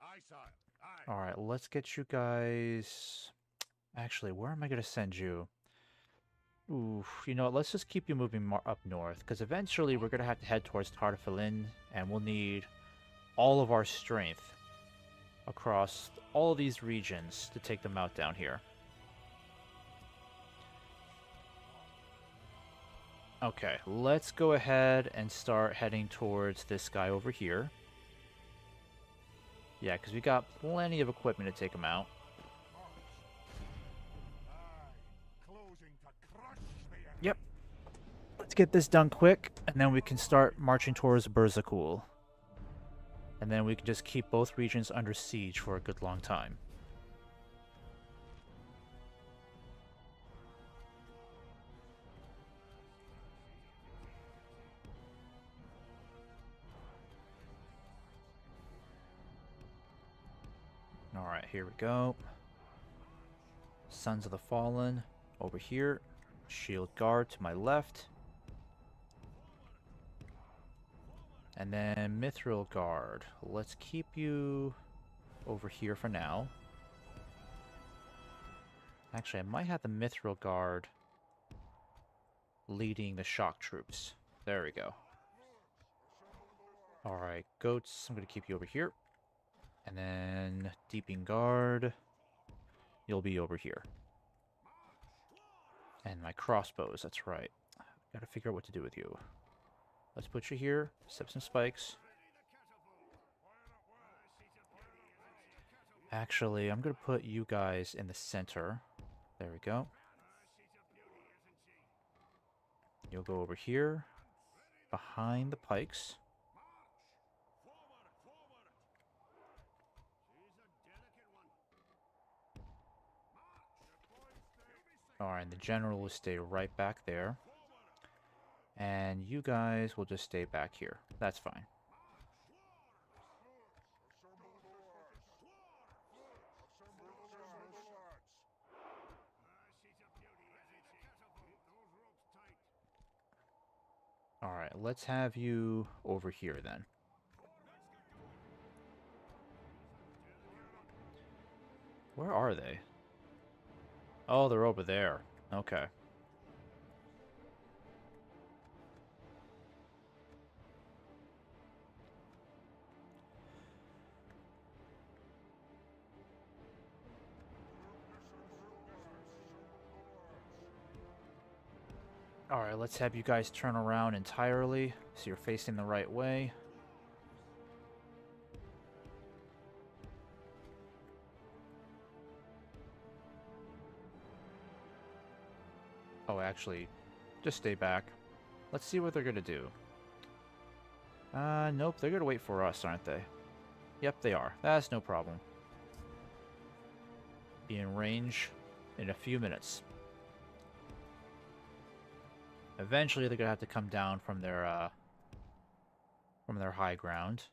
Aye, sire. Aye. Alright, let's get you guys... Actually, where am I going to send you? Oof, you know what, let's just keep you moving up north, because eventually we're going to have to head towards Tartafilin, and we'll need all of our strength across all of these regions to take them out down here. Okay, let's go ahead and start heading towards this guy over here. Yeah, because we got plenty of equipment to take them out. Closing to crush the enemy. Yep. Let's get this done quick, and then we can start marching towards Berzakul. And then we can just keep both regions under siege for a good long time. Alright, here we go. Sons of the Fallen over here. Shield Guard to my left. And then Mithril Guard. Let's keep you over here for now. Actually, I might have the Mithril Guard leading the shock troops. There we go. Alright, Goats, I'm going to keep you over here. And then Deeping Guard, you'll be over here. And my crossbows, that's right. Gotta figure out what to do with you. Let's put you here, set some spikes. Actually, I'm gonna put you guys in the center. There we go. You'll go over here, behind the pikes. Alright, and the general will stay right back there. And you guys will just stay back here. That's fine. Alright, let's have you over here then. Where are they? Oh, they're over there. Okay. Alright, let's have you guys turn around entirely so you're facing the right way. Oh, actually, just stay back. Let's see what they're gonna do. Nope, they're gonna wait for us, aren't they? Yep, they are. That's no problem. Be in range in a few minutes. Eventually, they're gonna have to come down from their high ground.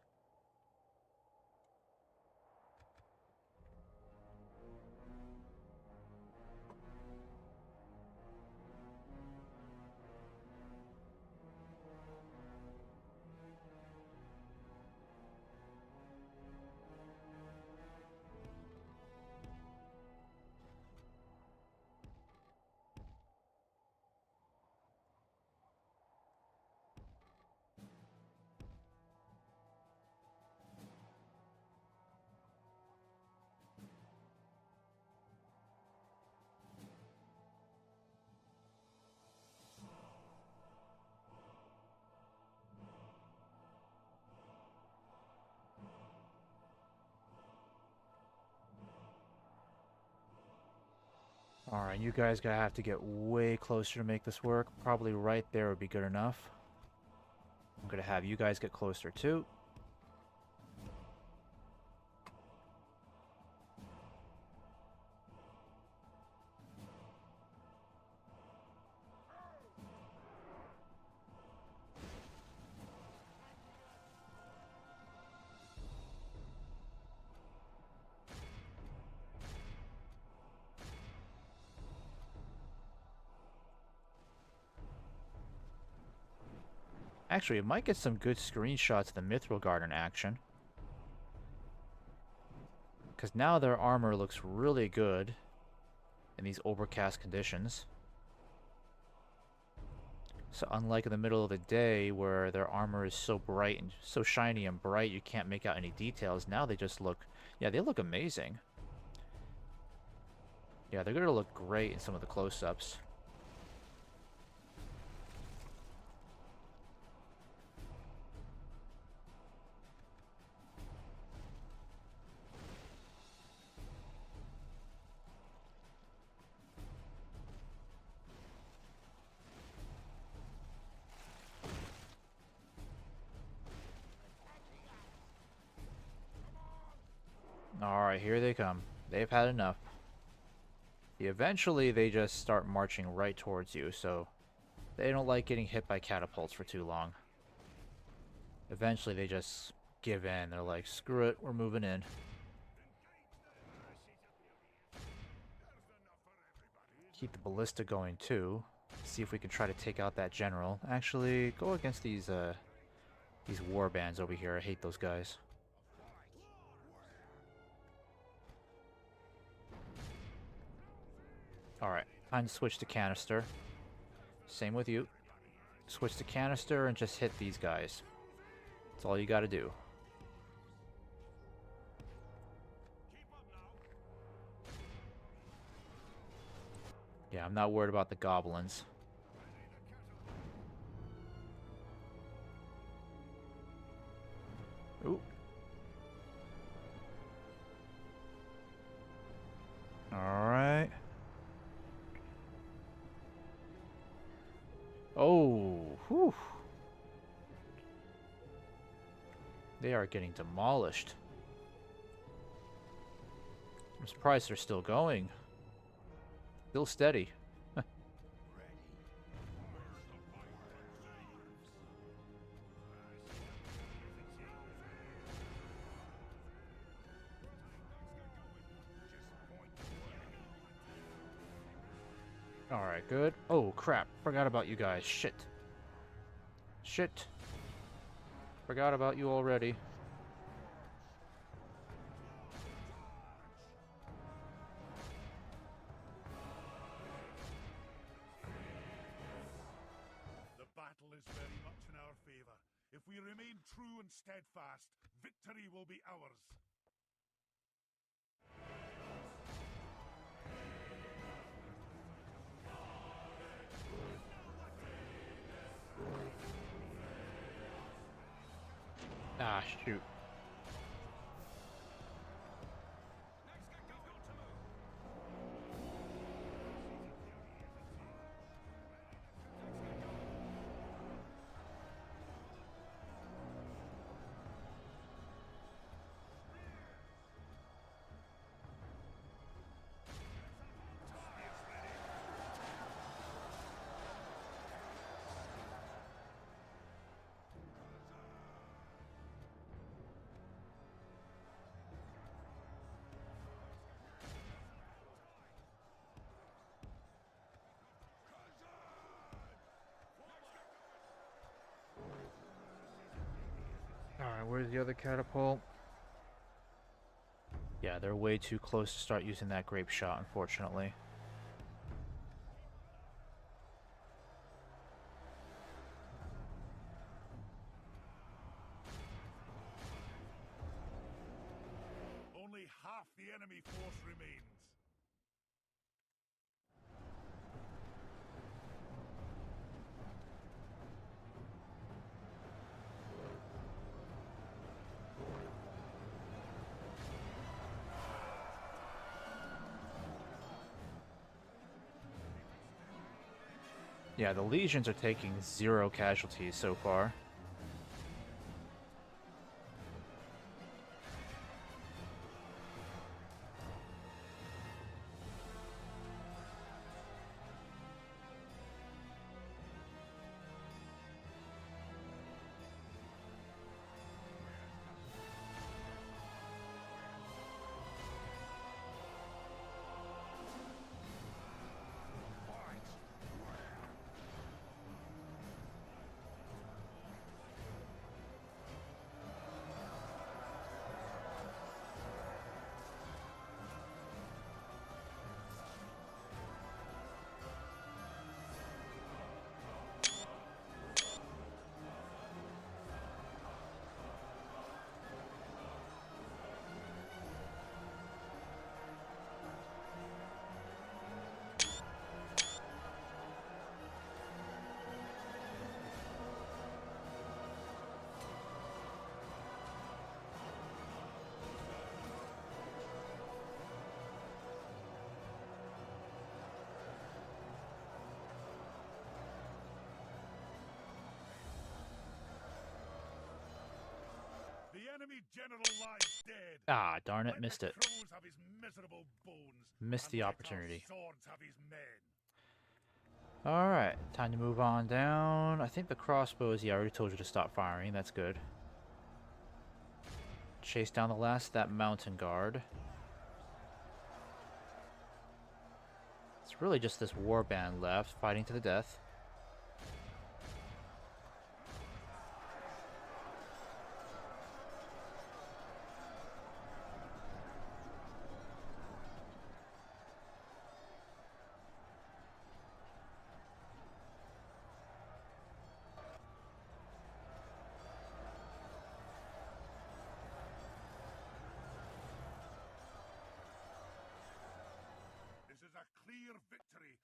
Alright, you guys gonna have to get way closer to make this work. Probably right there would be good enough. I'm gonna have you guys get closer too. Actually, it might get some good screenshots of the Mithril Guard in action. Because now their armor looks really good in these overcast conditions. So unlike in the middle of the day where their armor is so bright and so shiny and bright you can't make out any details, now they just look, yeah, they look amazing. Yeah, they're going to look great in some of the close-ups. Alright, here they come. They've had enough. Eventually, they just start marching right towards you, so they don't like getting hit by catapults for too long. Eventually, they just give in. They're like, screw it, we're moving in. Keep the ballista going, too. See if we can try to take out that general. Actually, go against these war bands over here. I hate those guys. Alright, time to switch to canister. Same with you. Switch to canister and just hit these guys. That's all you gotta do. Yeah, I'm not worried about the goblins. Ooh. Alright. Oh, whew. They are getting demolished. I'm surprised they're still going. Still steady. Alright, good. Oh, crap. Forgot about you guys. Shit. Shit. Forgot about you already. The battle is very much in our favor. If we remain true and steadfast, victory will be ours. Ah, shoot. Alright, where's the other catapult? Yeah, they're way too close to start using that grape shot, unfortunately. Only half the enemy force remains. Yeah, the legions are taking 0 casualties so far. enemy general lies dead. Ah, darn it, Let missed the it. crows have his miserable bones. Missed And the let our opportunity. swords have his men. Alright, time to move on down. I think the crossbows, yeah, I already told you to stop firing. That's good. Chase down the last of that mountain guard. It's really just this warband left, fighting to the death. This is a clear victory.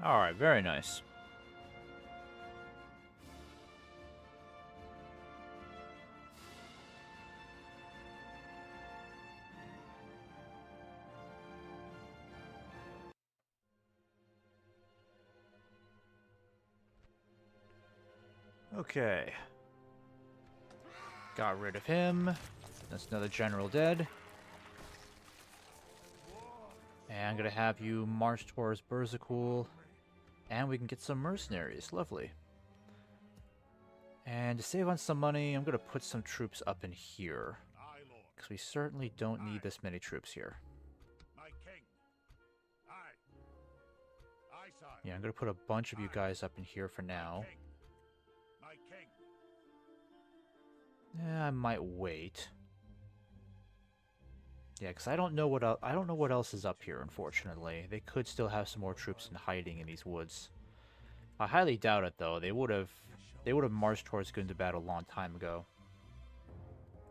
Alright, very nice. Okay. Got rid of him. That's another general dead. And I'm gonna have you march towards Berzakul. And we can get some mercenaries. Lovely. And to save on some money, I'm gonna put some troops up in here. Aye, Lord. Because we certainly don't need this many troops here. My king. Aye. Aye, sire. Yeah, I'm gonna put a bunch of you guys up in here for now. King. My king. Yeah, I might wait. Yeah, because I don't know what else is up here. Unfortunately, they could still have some more troops in hiding in these woods. I highly doubt it, though. They would have marched towards Gundabad a long time ago.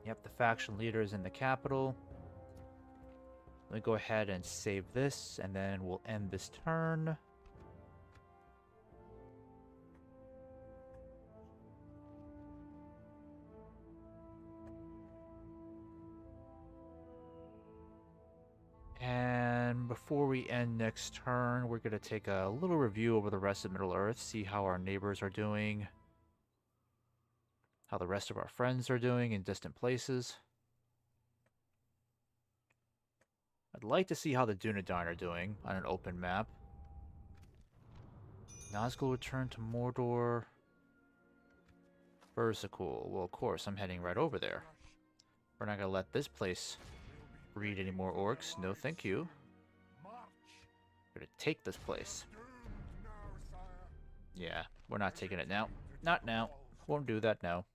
Yep, the faction leader is in the capital. Let me go ahead and save this, and then we'll end this turn. And before we end next turn, we're going to take a little review over the rest of Middle-earth, see how our neighbors are doing, how the rest of our friends are doing in distant places. I'd like to see how the Dunedain are doing on an open map. Nazgul returned to Mordor. Berzakul. Well, of course, I'm heading right over there. We're not going to let this place breed any more orcs. No, thank you. We're going to take this place. Yeah, we're not taking it now. Not now. Won't do that now.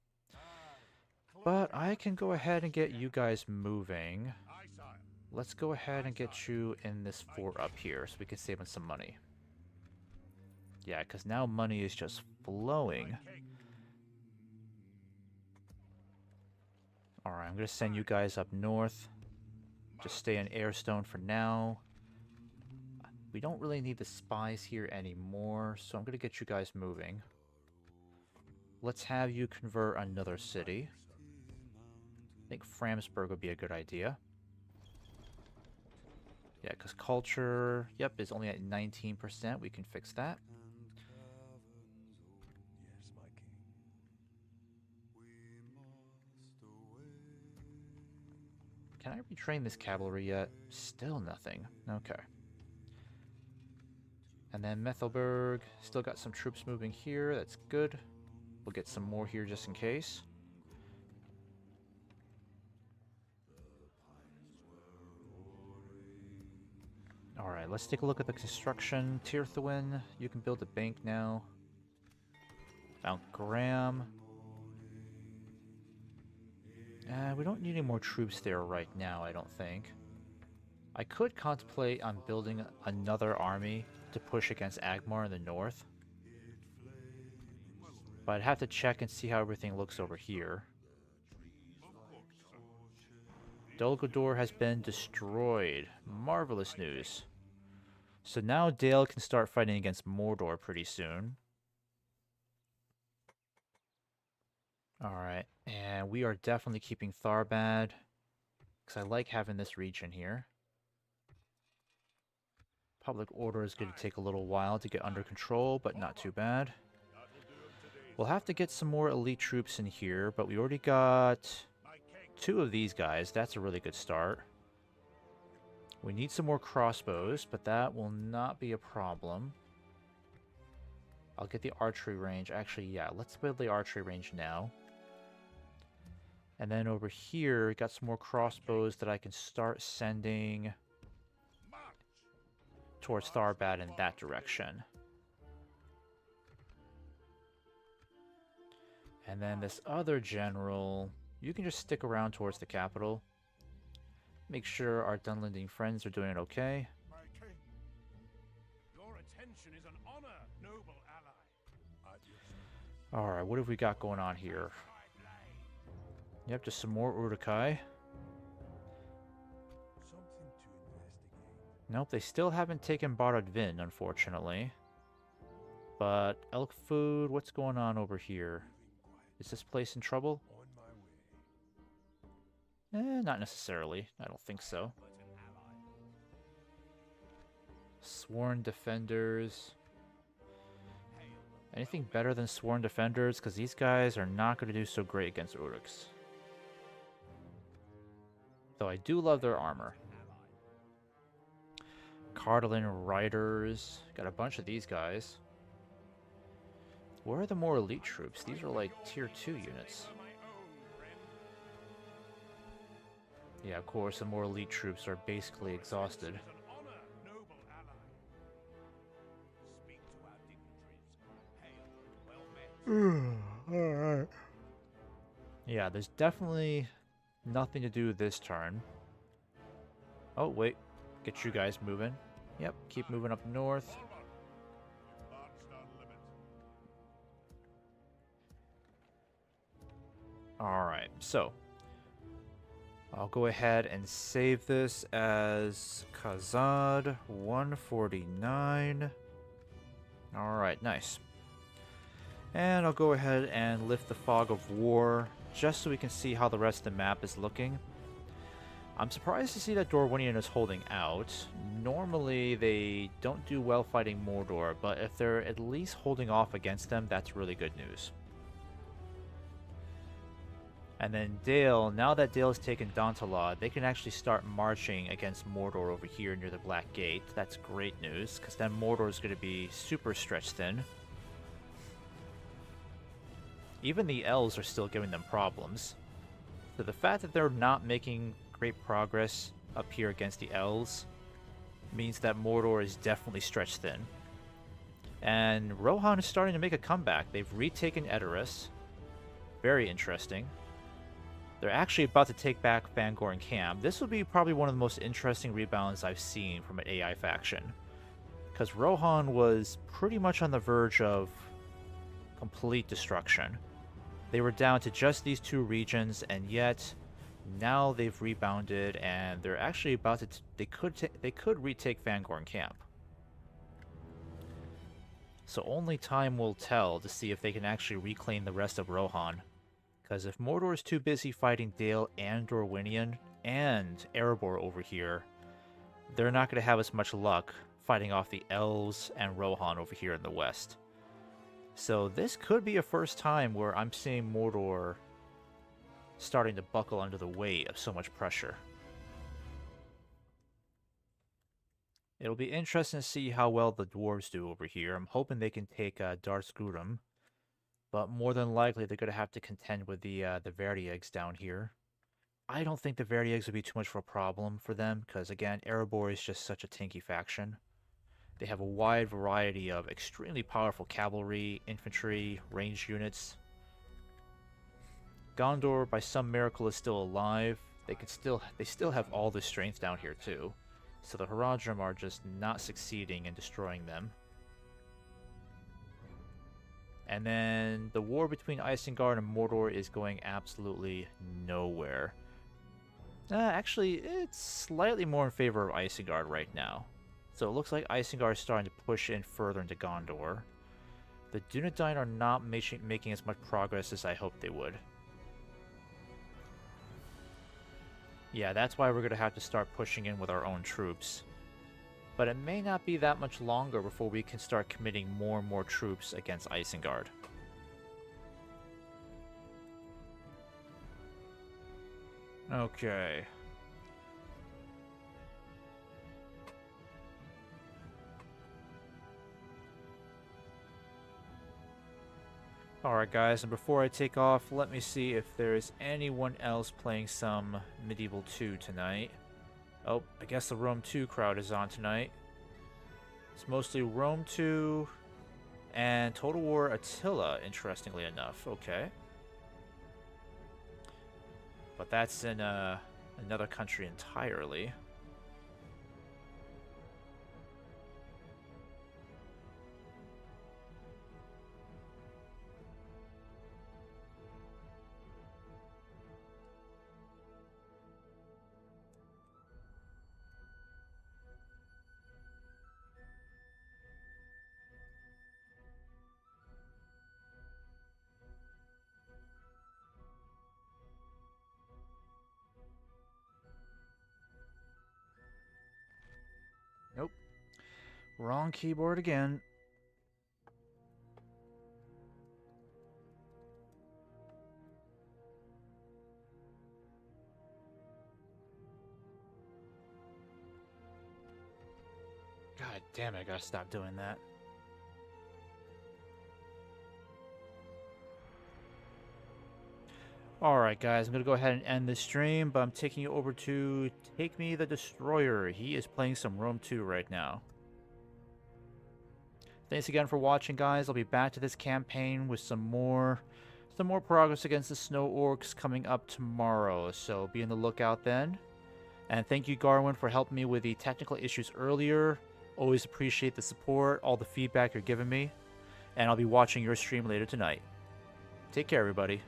But I can go ahead and get you guys moving. Aye, sire. Let's go ahead and get you in this fort up here so we can save on some money. Yeah, because now money is just flowing. King. Alright, I'm going to send you guys up north. Just stay in Airstone for now. We don't really need the spies here anymore, so I'm going to get you guys moving. Let's have you convert another city. I think Framsburg would be a good idea. Yeah, because culture, yep, is only at 19%. We can fix that. Can I retrain this cavalry yet? Still nothing. Okay. And then Methelburg, still got some troops moving here. That's good. We'll get some more here just in case. Alright, let's take a look at the construction. Tirthuin, you can build a bank now. Mount Graham. We don't need any more troops there right now, I don't think. I could contemplate on building another army to push against Agmar in the north. But I'd have to check and see how everything looks over here. Dol Guldur has been destroyed. Marvelous news. So now Dale can start fighting against Mordor pretty soon. Alright, and we are definitely keeping Tharbad, because I like having this region here. Public order is going to take a little while to get under control, but not too bad. We'll have to get some more elite troops in here, but we already got 2 of these guys. That's a really good start. We need some more crossbows, but that will not be a problem. I'll get the archery range. Actually, yeah, let's build the archery range now. And then over here, we got some more crossbows that I can start sending towards Tharbad in that direction. And then this other general, you can just stick around towards the capital. Make sure our Dunlending friends are doing it okay. My king. Your attention is an honor, noble ally. Alright, what have we got going on here? Yep, just some more Uruk-hai. Something to investigate. Nope, they still haven't taken Barad Vin, unfortunately. But Elk Food, what's going on over here? Is this place in trouble? On my way. Not necessarily. I don't think so. Sworn Defenders. Anything better than Sworn Defenders? Because these guys are not going to do so great against Uruks. Though I do love their armor. Cardalin Riders. Got a bunch of these guys. Where are the more elite troops? These are like tier 2 units. Yeah, of course, the more elite troops are basically exhausted. Alright. Yeah, there's definitely nothing to do this turn. Oh, wait. Get you guys moving. Yep, keep moving up north. Alright, so I'll go ahead and save this as Khazâd 149. Alright, nice. And I'll go ahead and lift the Fog of War just so we can see how the rest of the map is looking. I'm surprised to see that Dorwinion is holding out. Normally they don't do well fighting Mordor, but if they're at least holding off against them, that's really good news. And then Dale, now that Dale's taken Dantalad, they can actually start marching against Mordor over here near the Black Gate. That's great news, because then Mordor is going to be super stretched thin. Even the elves are still giving them problems. So the fact that they're not making great progress up here against the elves means that Mordor is definitely stretched thin. And Rohan is starting to make a comeback. They've retaken Edoras. Very interesting. They're actually about to take back Fangorn Camp. This will be probably one of the most interesting rebounds I've seen from an AI faction. Because Rohan was pretty much on the verge of complete destruction. They were down to just these 2 regions, and yet now they've rebounded, and they're actually about to... They could retake Fangorn Camp. So only time will tell to see if they can actually reclaim the rest of Rohan. Because if Mordor is too busy fighting Dale and Dorwinion and Erebor over here, they're not going to have as much luck fighting off the elves and Rohan over here in the west. So this could be a first time where I'm seeing Mordor starting to buckle under the weight of so much pressure. It'll be interesting to see how well the dwarves do over here. I'm hoping they can take Darth Gudum. But more than likely, they're going to have to contend with the Verdieggs down here. I don't think the Verdieggs would be too much of a problem for them, because again, Erebor is just such a tanky faction. They have a wide variety of extremely powerful cavalry, infantry, ranged units. Gondor, by some miracle, is still alive. They still have all the strength down here too. So the Haradrim are just not succeeding in destroying them. And then the war between Isengard and Mordor is going absolutely nowhere. Actually, it's slightly more in favor of Isengard right now. So it looks like Isengard is starting to push in further into Gondor. The Dunedain are not making as much progress as I hoped they would. Yeah, that's why we're going to have to start pushing in with our own troops. But it may not be that much longer before we can start committing more and more troops against Isengard. Okay. Alright guys, and before I take off, let me see if there is anyone else playing some Medieval 2 tonight. Oh, I guess the Rome 2 crowd is on tonight. It's mostly Rome 2 and Total War Attila, interestingly enough. Okay. But that's in another country entirely. Nope. Wrong keyboard again. God damn it, I gotta stop doing that. Alright guys, I'm gonna go ahead and end this stream, but I'm taking you over to Take Me the Destroyer. He is playing some Rome 2 right now. Thanks again for watching, guys. I'll be back to this campaign with some more progress against the Snow Orcs coming up tomorrow, so be on the lookout then. And thank you, Garwin, for helping me with the technical issues earlier. Always appreciate the support, all the feedback you're giving me, and I'll be watching your stream later tonight. Take care, everybody.